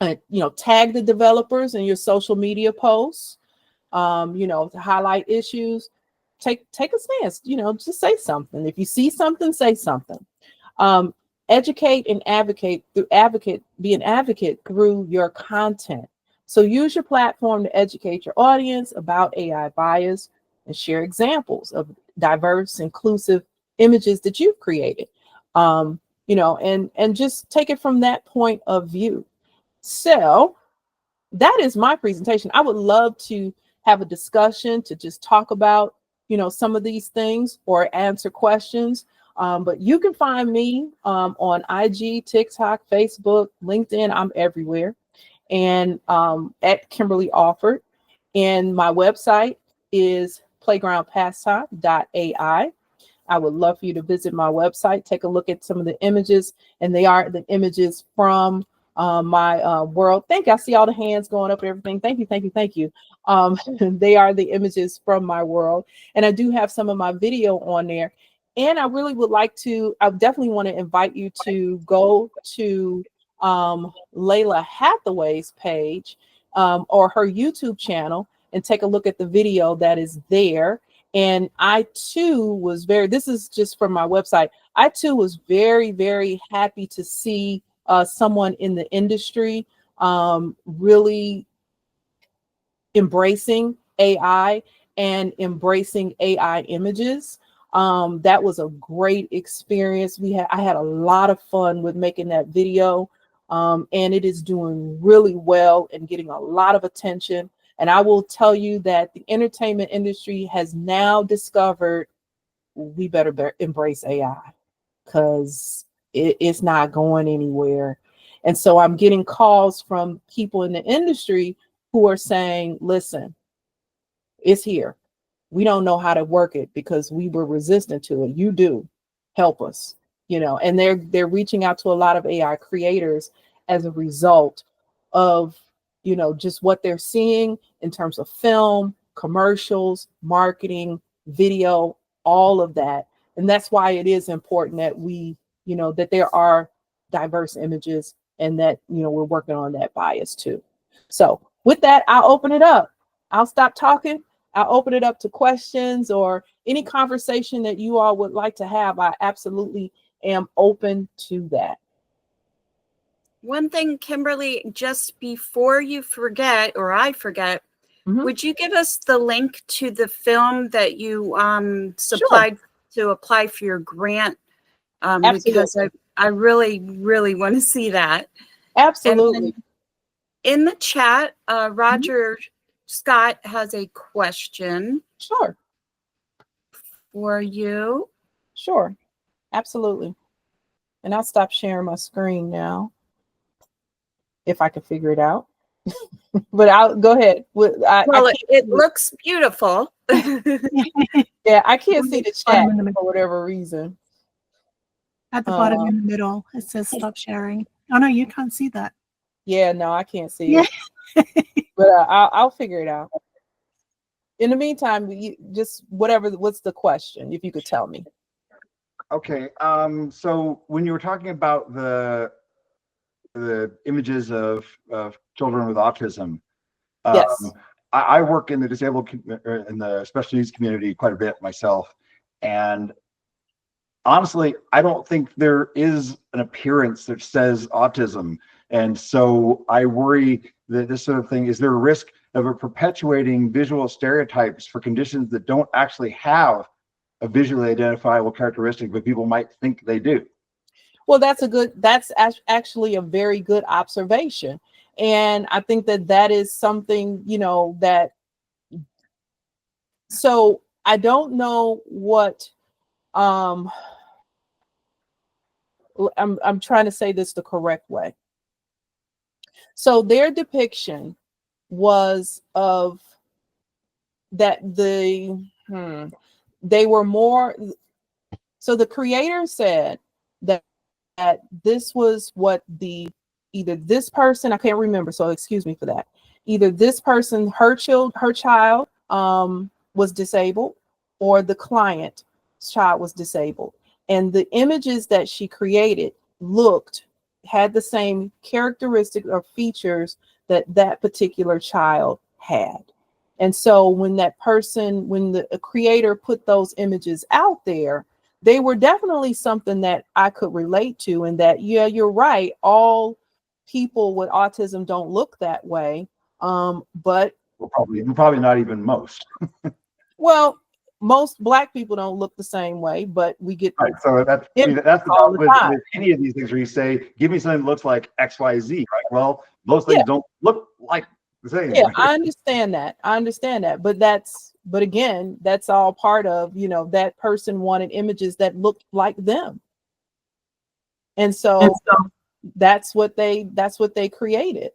S2: tag the developers in your social media posts, to highlight issues. Take a stance, just say something. If you see something, say something. Educate and be an advocate through your content. So use your platform to educate your audience about AI bias and share examples of diverse, inclusive images that you've created. And just take it from that point of view. So that is my presentation. I would love to have a discussion to just talk about, some of these things or answer questions. But you can find me on IG, TikTok, Facebook, LinkedIn. I'm everywhere. And at Kimberly Offord. And my website is playgroundpastime.ai. I would love for you to visit my website, take a look at some of the images, and they are the images from my world. Thank you. I see all the hands going up and everything. Thank you, thank you, thank you. They are the images from my world. And I do have some of my video on there. And I really would like to, I definitely want to invite you to go to Lalah Hathaway's page or her YouTube channel and take a look at the video that is there. And I too was this is just from my website. I too was very, very happy to see someone in the industry really embracing AI and embracing AI images. That was a great experience. I had a lot of fun with making that video, and it is doing really well and getting a lot of attention. And I will tell you that the entertainment industry has now discovered we better embrace AI, because it's not going anywhere. And so I'm getting calls from people in the industry who are saying, listen, it's here. We don't know how to work it because we were resistant to it. You do. Help us. And they're reaching out to a lot of AI creators as a result of, just what they're seeing in terms of film, commercials, marketing, video, all of that. And that's why it is important that we, that there are diverse images and that, we're working on that bias too. So with that, I'll open it up. I'll stop talking. I'll open it up to questions or any conversation that you all would like to have. I absolutely am open to that.
S1: One thing, Kimberly, just before you forget, or I forget, would you give us the link to the film that you supplied to apply for your grant? Because I really, really want to see that.
S2: Absolutely.
S1: In the chat, Roger Scott has a question
S2: Sure,
S1: for you.
S2: sure, absolutely. And I'll stop sharing my screen now if I can figure it out. But I'll go ahead.
S1: It looks beautiful.
S2: Yeah, I can't see the chat
S3: Bottom in the
S2: for whatever reason.
S3: At the bottom in the middle, it says stop sharing. Oh no, you can't see that.
S2: Yeah, no, I can't see
S3: Yeah.
S2: it. But I'll figure it out. In the meantime, you just what's the question, if you could tell me?
S4: Okay. So when you were talking about the images of children with autism,
S2: Yes.
S4: I work in the disabled in the special needs community quite a bit myself, and honestly, I don't think there is an appearance that says autism, and so I worry that this sort of thing, is there a risk of it perpetuating visual stereotypes for conditions that don't actually have a visually identifiable characteristic, but people might think they do?
S2: Well, that's actually a very good observation. And I think that is something, that, so I don't know what, I'm trying to say this the correct way. So their depiction was of that they were more, so the creator said that this was what either this person, I can't remember, so excuse me for that, either this person, her child was disabled, or the client's child was disabled, and the images that she created had the same characteristics or features that particular child had. And so when the creator put those images out there, they were definitely something that I could relate to, and that, yeah, you're right, all people with autism don't look that way. But
S4: Well, probably not even most.
S2: well, most Black people don't look the same way, but we get
S4: Right. So that's the problem with any of these things where you say, give me something that looks like XYZ, right? Well, those things don't look like the same.
S2: Yeah,
S4: right?
S2: I understand that. But again, that's all part of, that person wanted images that looked like them. And so that's what they created,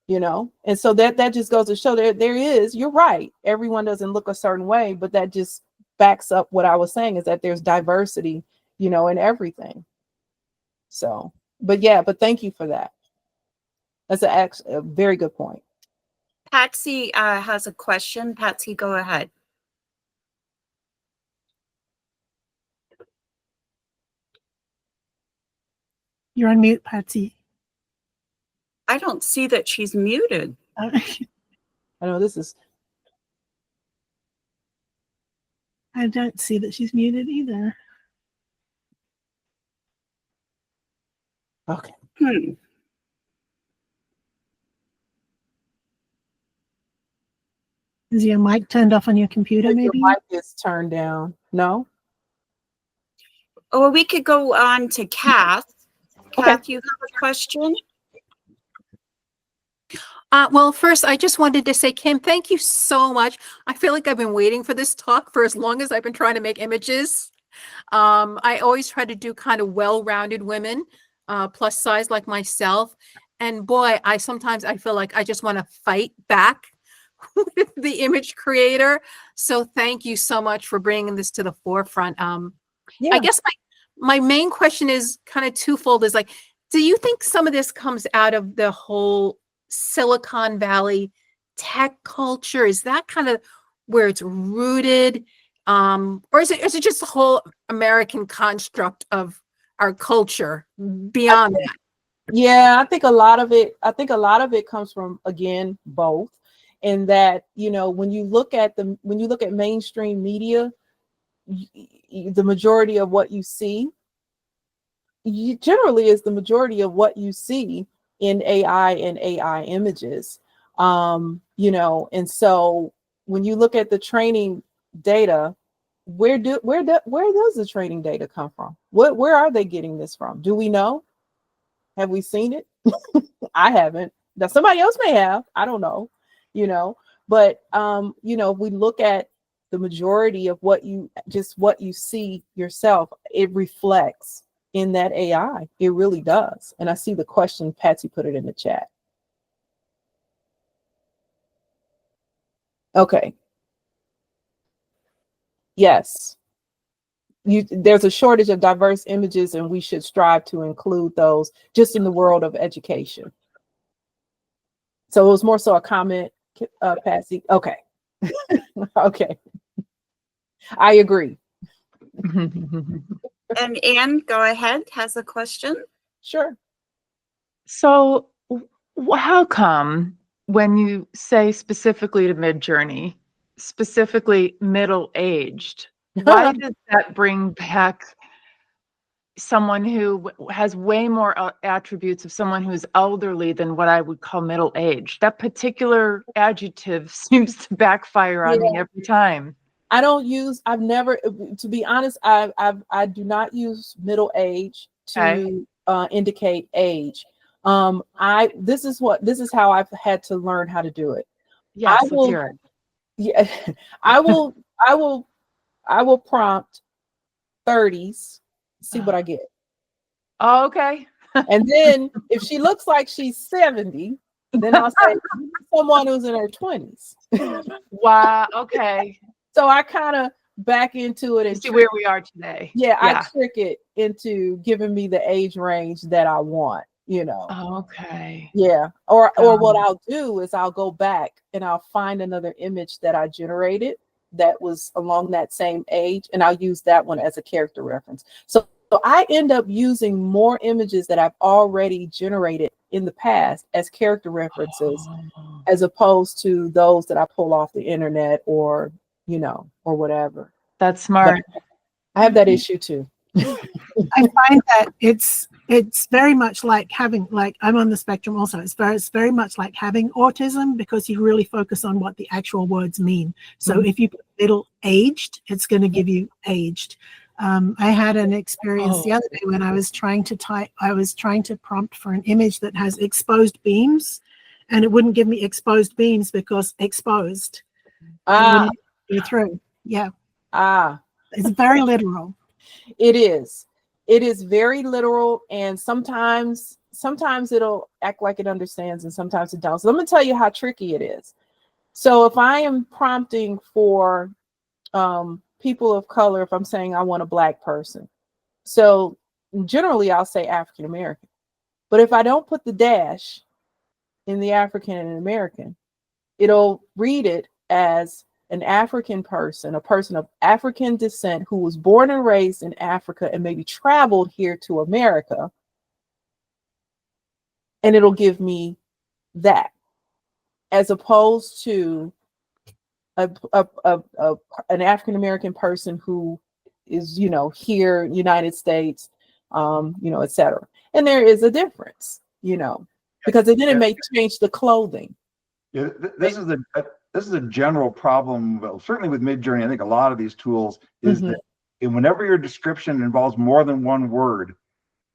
S2: And so that just goes to show there is, you're right, everyone doesn't look a certain way, but that just backs up what I was saying, is that there's diversity, in everything. So, but thank you for that. That's a very good point.
S1: Patsy has a question. Patsy, go ahead.
S3: You're on mute, Patsy.
S1: I don't see that she's muted.
S2: I know this is.
S3: I don't see that she's muted either.
S2: Okay.
S3: Is your mic turned off on your computer, maybe?
S2: Your mic is turned down. No?
S1: Or we could go on to Kath.
S2: Okay.
S1: Kath, you have a question?
S6: Well, first, I just wanted to say, Kim, thank you so much. I feel like I've been waiting for this talk for as long as I've been trying to make images. I always try to do kind of well-rounded women, plus size like myself. And boy, I feel like I just want to fight back with the image creator. So thank you so much for bringing this to the forefront. I guess my main question is kind of twofold, is like, do you think some of this comes out of the whole Silicon Valley tech culture? Is that kind of where it's rooted? Or is it just the whole American construct of our culture beyond that?
S2: Yeah, I think a lot of it comes from, again, both. And that, when you look at mainstream media, the majority of what you see generally is the majority of what you see in AI and AI images. And so when you look at the training data, where does the training data come from? Where are they getting this from? Do we know? Have we seen it? I haven't. Now somebody else may have, I don't know, but we look at the majority of what you see yourself, it reflects in that AI. It really does. And I see the question, Patsy put it in the chat. Okay. Yes. There's a shortage of diverse images, and we should strive to include those just in the world of education. So it was more so a comment, Patsy. Okay. Okay. I agree.
S1: And Anne, go ahead, has a question.
S2: Sure.
S5: So how come when you say specifically to Midjourney, specifically middle-aged, why does that bring back someone who has way more attributes of someone who's elderly than what I would call middle-aged? That particular adjective seems to backfire on me every time.
S2: I've never, to be honest, I do not use middle age to indicate age. This is how I've had to learn how to do it.
S5: Yes, let's hear it.
S2: Yeah, I will prompt 30s, see what I get.
S5: Oh, okay.
S2: And then if she looks like she's 70, then I'll say someone who's in her 20s.
S5: Wow. Okay.
S2: So I kind of back into it and
S5: see where we are today.
S2: Yeah, I trick it into giving me the age range that I want,
S5: Okay.
S2: Yeah. Or what I'll do is I'll go back and I'll find another image that I generated that was along that same age, and I'll use that one as a character reference. So I end up using more images that I've already generated in the past as character references, as opposed to those that I pull off the internet or whatever.
S5: That's smart.
S2: But I have that issue too.
S3: I find that it's very much like having, I'm on the spectrum also. It's very much like having autism, because you really focus on what the actual words mean. So if you put middle aged, it's going to give you aged. I had an experience the other day when I was trying to prompt for an image that has exposed beams, and it wouldn't give me exposed beams because exposed. Go through. Yeah. It's very literal.
S2: It is very literal, and sometimes it'll act like it understands and sometimes it don't. So let me tell you how tricky it is. So if I am prompting for people of color, if I'm saying I want a Black person, so generally I'll say African American. But if I don't put the dash in the African and American, it'll read it as an African person, a person of African descent who was born and raised in Africa and maybe traveled here to America. And it'll give me that, as opposed to an African American person who is, here, United States, et cetera. And there is a difference, because then it may change the clothing.
S4: Yeah, this is a general problem, well, certainly with Midjourney. I think a lot of these tools is that whenever your description involves more than one word,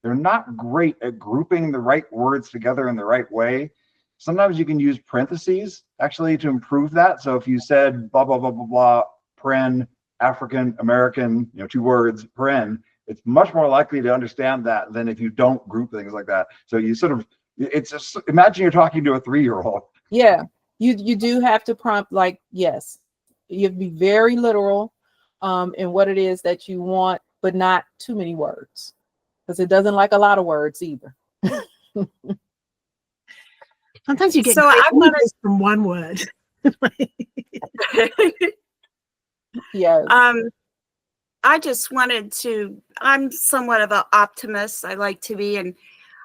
S4: they're not great at grouping the right words together in the right way. Sometimes you can use parentheses actually to improve that. So if you said blah, blah, blah, blah, blah, paren, African American, 2 words, paren, it's much more likely to understand that than if you don't group things like that. So you it's just, imagine you're talking to a 3-year-old.
S2: Yeah. You do have to prompt, yes, you have to be very literal in what it is that you want, but not too many words, because it doesn't like a lot of words either.
S3: Sometimes you get from one word.
S2: Yes.
S1: I just wanted to, I'm somewhat of an optimist. I like to be, and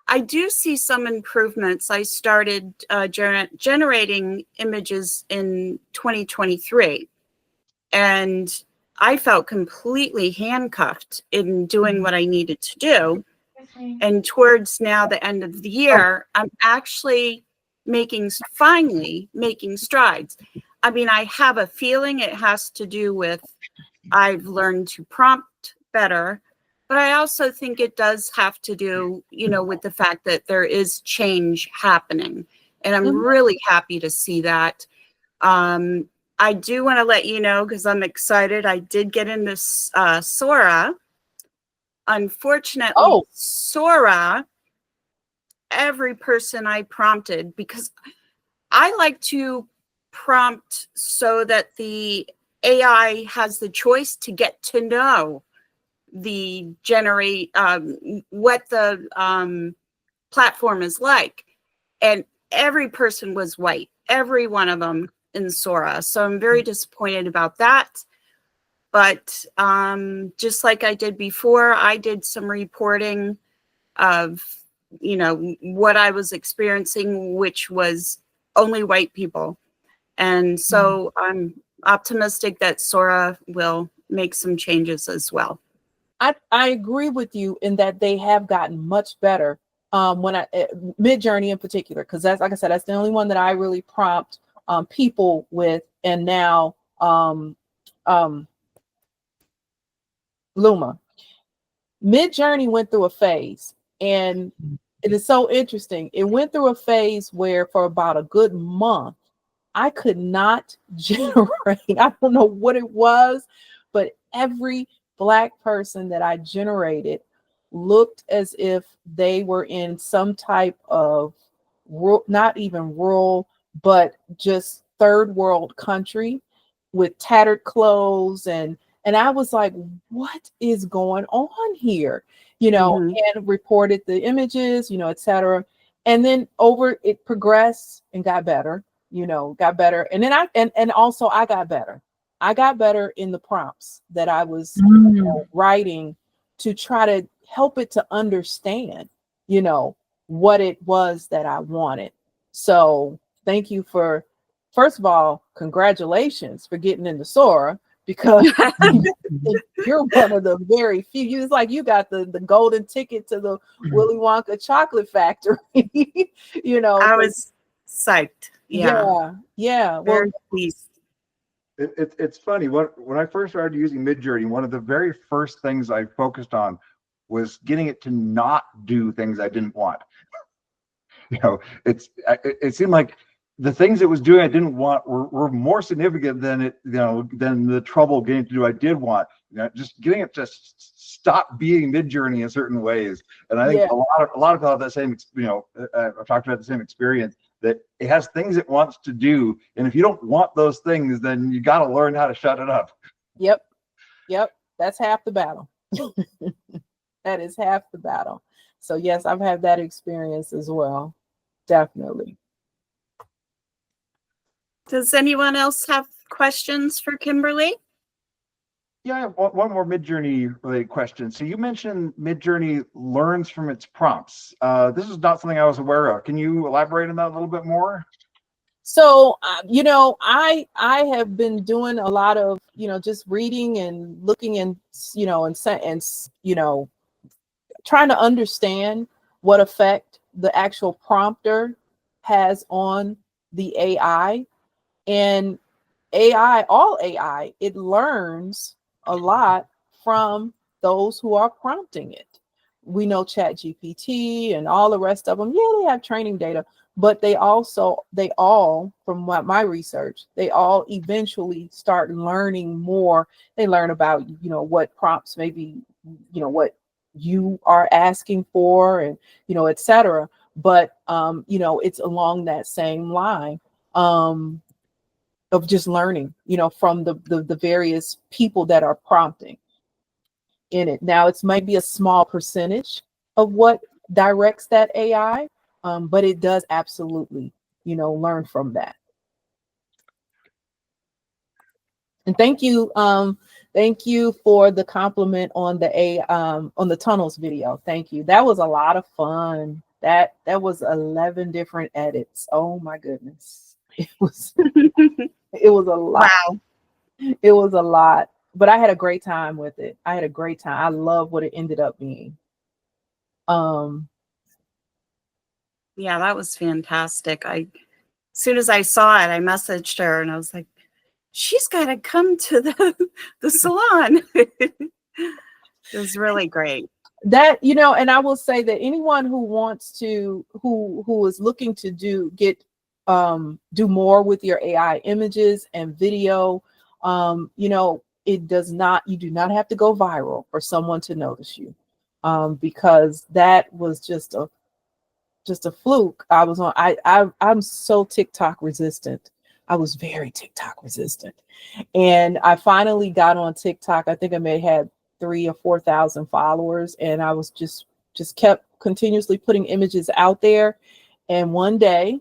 S1: I do see some improvements. I started generating images in 2023, and I felt completely handcuffed in doing what I needed to do. And towards now the end of the year, I'm actually finally making strides. I mean, I have a feeling it has to do with I've learned to prompt better. But I also think it does have to do, with the fact that there is change happening. And I'm really happy to see that. I do want to let you know, because I'm excited, I did get into Sora. Unfortunately, Sora, every person I prompted, because I like to prompt so that the AI has the choice to get to know the what the platform is like. And every person was white, every one of them in Sora. So I'm very disappointed about that. But just like I did before, I did some reporting of, what I was experiencing, which was only white people. And so I'm optimistic that Sora will make some changes as well.
S2: I agree with you in that they have gotten much better. When Midjourney in particular, because that's, like I said, that's the only one that I really prompt people with. And now Luma. Midjourney went through a phase, and it is so interesting. It went through a phase where for about a good month, I could not generate. I don't know what it was, but every Black person that I generated looked as if they were in some type of not even rural, but just third world country with tattered clothes. And I was like, what is going on here? And reported the images, et cetera. And then it progressed and got better, got better. And then and also I got better. I got better in the prompts that I was writing to try to help it to understand, what it was that I wanted. So thank you first of all, congratulations for getting into Sora, because you're one of the very few. It's like you got the golden ticket to the Willy Wonka chocolate factory.
S1: I was psyched.
S2: Yeah.
S1: Very pleased.
S4: It's funny. When I first started using Midjourney, one of the very first things I focused on was getting it to not do things I didn't want. It seemed like the things it was doing I didn't want were more significant than than the trouble getting to do I did want. Just getting it to stop being Midjourney in certain ways. And I think a lot of people have that same, I've talked about the same experience, that it has things it wants to do, and if you don't want those things, then you got to learn how to shut it up.
S2: Yep. That's half the battle. That is half the battle. So yes, I've had that experience as well. Definitely.
S1: Does anyone else have questions for Kimberly?
S4: Yeah, I have one more Midjourney related question. So you mentioned Midjourney learns from its prompts. This is not something I was aware of. Can you elaborate on that a little bit more?
S2: So, I have been doing a lot of, just reading and looking and, trying to understand what effect the actual prompter has on the AI. And all AI, it learns a lot from those who are prompting it. We know ChatGPT and all the rest of them. Yeah, they have training data, but they all, from my research, they all eventually start learning more. They learn about, what prompts maybe, what you are asking for, and, et cetera. But, it's along that same line. Of just learning, from the various people that are prompting in it. Now, it's might be a small percentage of what directs that AI, but it does absolutely, learn from that. And thank you for the compliment on the tunnels video. Thank you. That was a lot of fun. That was 11 different edits. Oh my goodness. It was a lot.
S1: Wow.
S2: It was a lot, but I had a great time with it. I had a great time. I love what it ended up being.
S1: Yeah, that was fantastic. As soon as I saw it, I messaged her and I was like, she's got to come to the salon. It was really great.
S2: That, and I will say that anyone who wants to, who is looking to get do more with your AI images and video. You know, you do not have to go viral for someone to notice you, because that was just a fluke. I'm so TikTok resistant. I was very TikTok resistant. And I finally got on TikTok. I think I may have had 3,000 or 4,000 followers. And I was just kept continuously putting images out there. And one day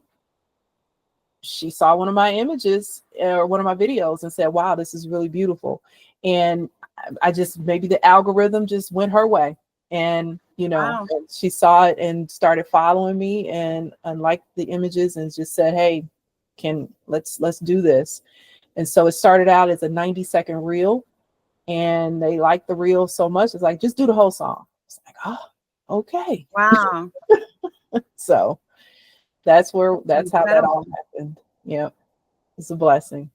S2: she saw one of my images or one of my videos and said, wow, this is really beautiful. And I just, maybe the algorithm just went her way. And, you know,
S1: Wow.
S2: and she saw it and started following me and liked the images and just said, hey, let's do this. And so it started out as a 90-second reel, and they liked the reel so much. It's like, just do the whole song. It's like, oh, okay.
S1: Wow.
S2: So that's how that
S1: Incredible.
S2: all happened. Yeah. It's a blessing.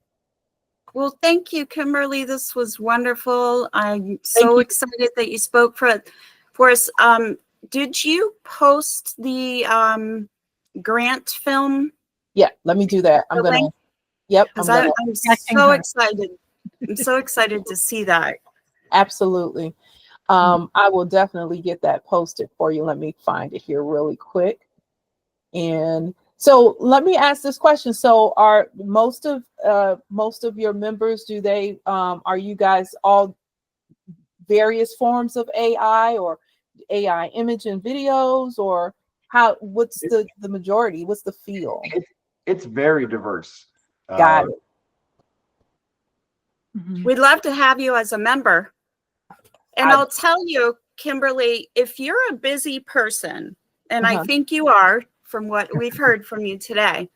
S1: Well, thank you, Kimberly. This was wonderful. I'm so
S2: you.
S1: excited that you spoke for us. Did you post the grant film?
S2: Yeah, let me do that. I'm
S1: The
S2: gonna.
S1: link?
S2: Yep.
S1: Because
S2: I'm gonna.
S1: I'm
S3: Checking
S1: so
S3: her.
S1: excited. I'm so excited to see that.
S2: Absolutely. I will definitely get that posted for you. Let me find it here really quick. And so let me ask this question. So are most of your members, do they are you guys all various forms of AI or AI image and videos, or what's the majority? What's the feel?
S4: It's very diverse.
S2: Got it.
S5: Mhm.
S1: We'd love to have you as a member. And I'll tell you, Kimberly, if you're a busy person, and I think you are from what we've heard from you today,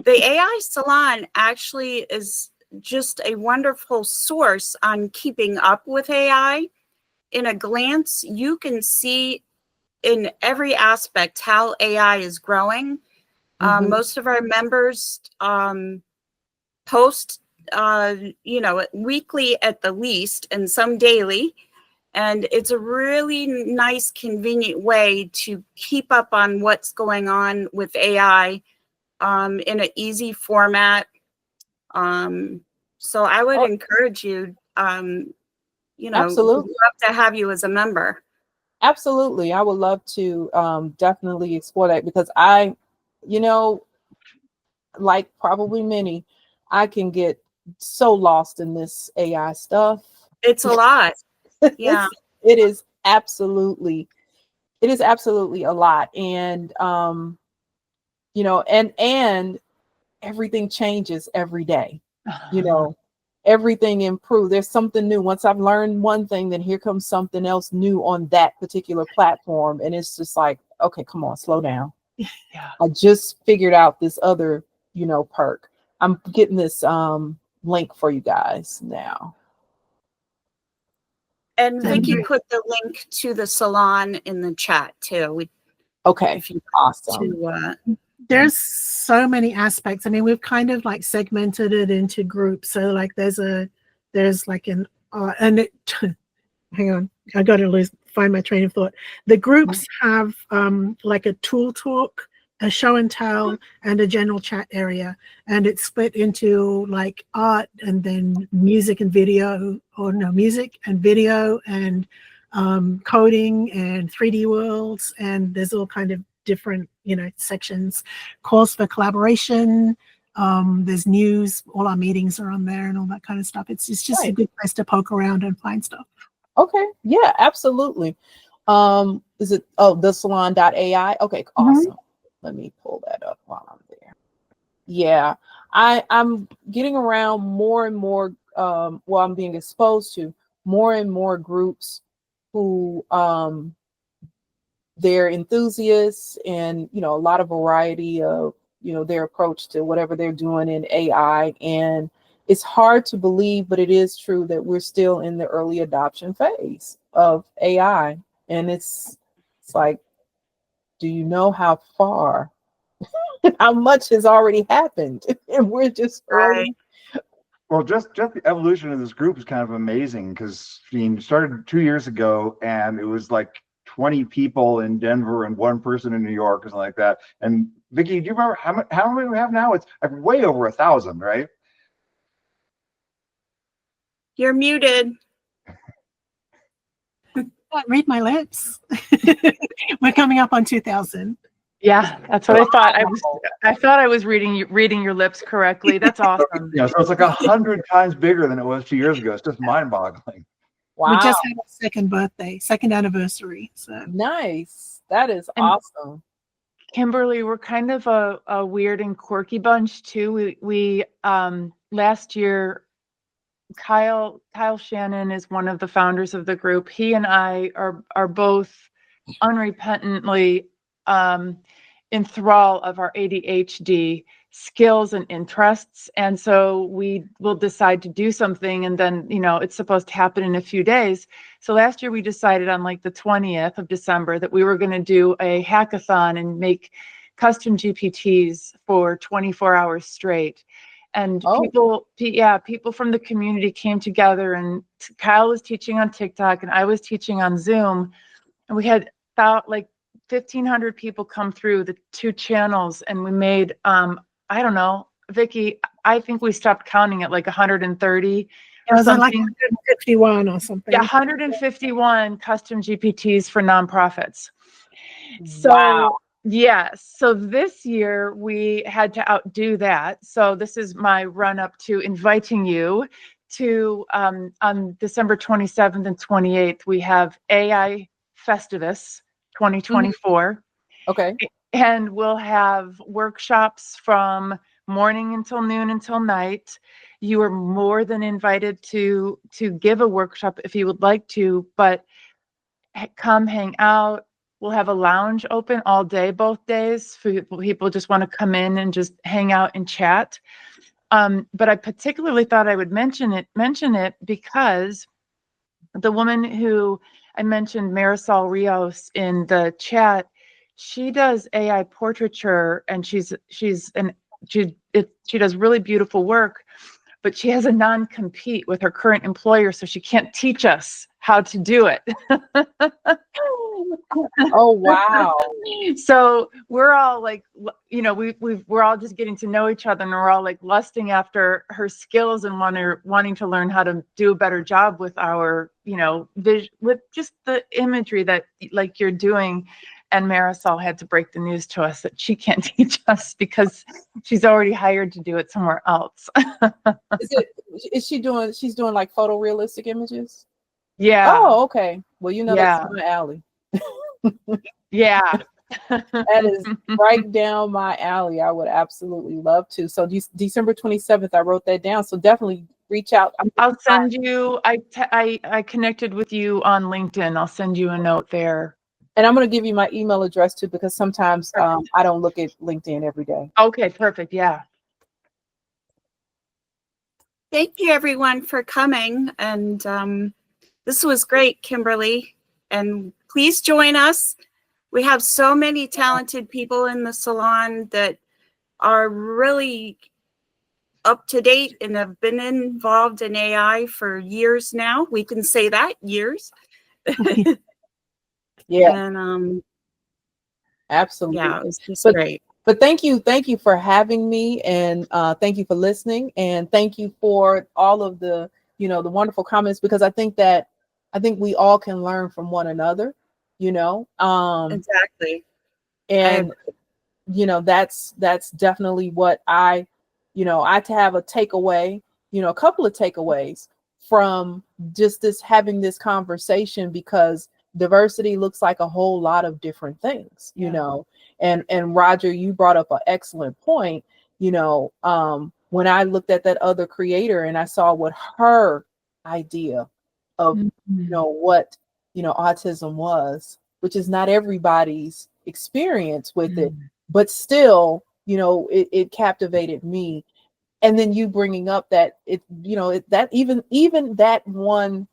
S1: the AI Salon actually is just a wonderful source on keeping up with AI. In a glance, you can see in every aspect how AI is growing. Most of our members post, weekly at the least, and some daily. And it's a really nice, convenient way to keep up on what's going on with AI in an easy format. So I would encourage you,
S2: Absolutely.
S1: love to have you as a member.
S2: Absolutely. I would love to definitely explore that, because like probably many, I can get so lost in this AI stuff.
S1: It's a lot. Yeah.
S2: It is absolutely a lot. And and everything changes every day. Everything improves. There's something new. Once I've learned one thing, then here comes something else new on that particular platform. And it's just like, okay, come on, slow down.
S5: Yeah.
S2: I just figured out this other, perk. I'm getting this link for you guys now.
S1: And Vicky put the link to the salon in the chat too.
S2: Okay, awesome.
S3: There's so many aspects. I mean, we've kind of like segmented it into groups. So like there's like an hang on, I gotta find my train of thought. The groups have like a tool talk, a show and tell, and a general chat area, and it's split into like art and then music and video, or no, music and video and coding and 3D worlds, and there's all kind of different sections. Calls for collaboration, there's news, all our meetings are on there and all that kind of stuff. It's just a good place to poke around and find stuff.
S2: Okay, yeah, absolutely. Is it the salon.ai? Okay, awesome. Let me pull that up while I'm there. Yeah, I'm getting around more and more, I'm being exposed to more and more groups who they're enthusiasts, and a lot of variety of their approach to whatever they're doing in AI. And it's hard to believe, but it is true that we're still in the early adoption phase of AI. And it's like, do you know how far, how much has already happened? And we're just early.
S4: Well, just the evolution of this group is kind of amazing, because started 2 years ago, and it was like 20 people in Denver and one person in New York or something like that. And Vicky, do you remember how many we have now? It's like way over 1,000, right?
S1: You're muted.
S3: Read my lips. We're coming up on 2,000.
S5: Yeah, that's what I thought. I thought I was reading your lips correctly. That's awesome.
S4: So it's like 100 times bigger than it was 2 years ago. It's just mind-boggling.
S2: Wow.
S3: We just had our second anniversary. So
S2: Nice. That is
S5: And
S2: awesome.
S5: Kimberly, we're kind of a weird and quirky bunch too. We last year, Kyle Shannon is one of the founders of the group. He and I are both unrepentantly in thrall of our ADHD skills and interests. And so we will decide to do something, and then, it's supposed to happen in a few days. So last year we decided on like the 20th of December that we were going to do a hackathon and make custom GPTs for 24 hours straight. And people from the community came together, and Kyle was teaching on TikTok and I was teaching on Zoom. And we had about like 1,500 people come through the two channels, and we made, I don't know, Vicky, I think we stopped counting at like 130 or something.
S3: Like 151 or something.
S5: Yeah, 151 custom GPTs for nonprofits. So,
S2: wow.
S5: yes. So this year we had to outdo that. So this is my run up to inviting you to, on December 27th and 28th, we have AI Festivus 2024.
S2: Okay.
S5: And we'll have workshops from morning until noon until night. You are more than invited to give a workshop if you would like to, but come hang out. We'll have a lounge open all day, both days, for people just want to come in and just hang out and chat. But I particularly thought I would mention it because the woman who I mentioned, Marisol Rios, in the chat, she does AI portraiture, and she does really beautiful work, but she has a non-compete with her current employer, so she can't teach us how to do it.
S2: Oh, wow.
S5: So we're all like, we're all just getting to know each other, and we're all like lusting after her skills and wanting to learn how to do a better job with our, with just the imagery that like you're doing. And Marisol had to break the news to us that she can't teach us because she's already hired to do it somewhere else.
S2: She's doing like photorealistic images?
S5: Yeah.
S2: Oh, okay. Well,
S5: Yeah.
S2: that's my alley.
S5: Yeah.
S2: That is right down my alley. I would absolutely love to. So December 27th, I wrote that down. So definitely reach out.
S5: I'll send you, I connected with you on LinkedIn. I'll send you a note there.
S2: And I'm going to give you my email address too, because sometimes I don't look at LinkedIn every day.
S5: Okay, perfect. Yeah.
S1: Thank you, everyone, for coming. And this was great, Kimberly. And please join us. We have so many talented people in the salon that are really up to date and have been involved in AI for years now. We can say that, years.
S2: Yeah.
S1: And
S2: absolutely.
S1: yeah, it was just great.
S2: But thank you for having me, and thank you for listening, and thank you for all of the the wonderful comments, because I think we all can learn from one another,
S1: Exactly.
S2: And that's definitely what I have a takeaway, a couple of takeaways from just having this conversation, because diversity looks like a whole lot of different things, and Roger, you brought up an excellent point. When I looked at that other creator and I saw what her idea of what autism was, which is not everybody's experience with it, but still it captivated me. And then you bringing up that that even that one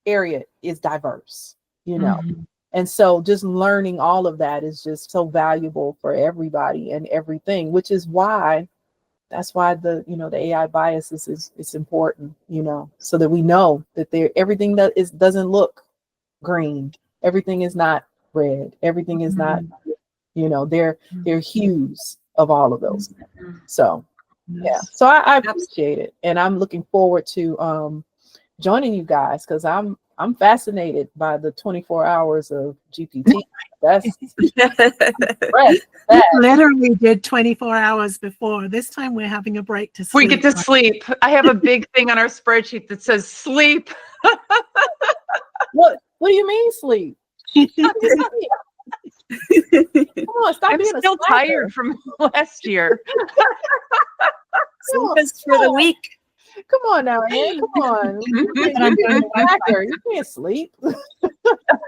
S2: area is diverse, and so just learning all of that is just so valuable for everybody and everything, which is why the the AI biases is important, so that we know that everything doesn't look green, everything is not red, everything is not You know, they're hues of all of those. So yeah, so I appreciate it, and I'm looking forward to joining you guys, because I'm fascinated by the 24 hours of GPT. That's
S3: We literally did 24 hours before. This time we're having a break to sleep.
S5: We get to sleep. I have a big thing on our spreadsheet that says sleep.
S2: What do you mean sleep? Come on, stop
S5: I'm
S2: being a
S5: still
S2: slacker.
S5: tired from last year.
S1: Sleep is for the weak.
S2: Come on now, Ann. Come on. You're being a slacker. You can't sleep.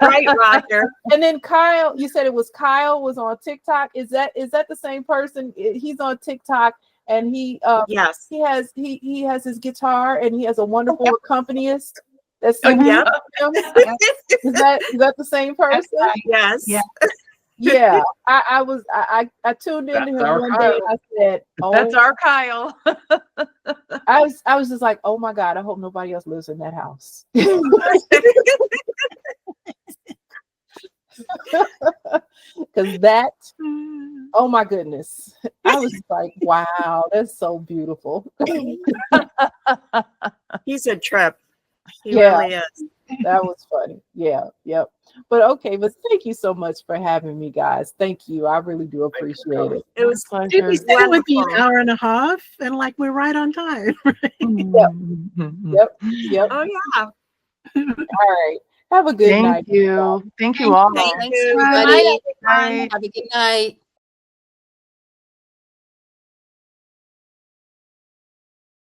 S1: Right, Roger.
S2: And then Kyle, you said it was Kyle was on TikTok. Is that the same person? He's on TikTok, and he
S1: Yes.
S2: he has his guitar, and he has a wonderful accompanist. That's
S1: Yep.
S2: Is that the same person?
S1: Yes.
S3: Yeah.
S2: Yeah. I tuned into him
S4: That's our
S2: one day,
S4: Kyle.
S2: and I said, "Oh."
S5: That's our Kyle.
S2: I was just like, "Oh my God, I hope nobody else lives in that house." Because that, oh my goodness, I was like, wow, that's so beautiful.
S1: He's a trip. He
S2: Yeah.
S1: really is.
S2: That was funny. Yeah, yep. But okay, but thank you so much for having me, guys. Thank you. I really do appreciate it.
S1: It was
S3: Did we say it would be an
S1: wonderful.
S3: hour and a half? And like we're right on time.
S2: Yep.
S1: Oh yeah.
S2: All right. Have a good night.
S5: Thank you. Thank you all.
S1: Thank
S6: Thanks,
S1: you.
S6: everybody.
S1: Bye, everyone.
S6: Have a good night.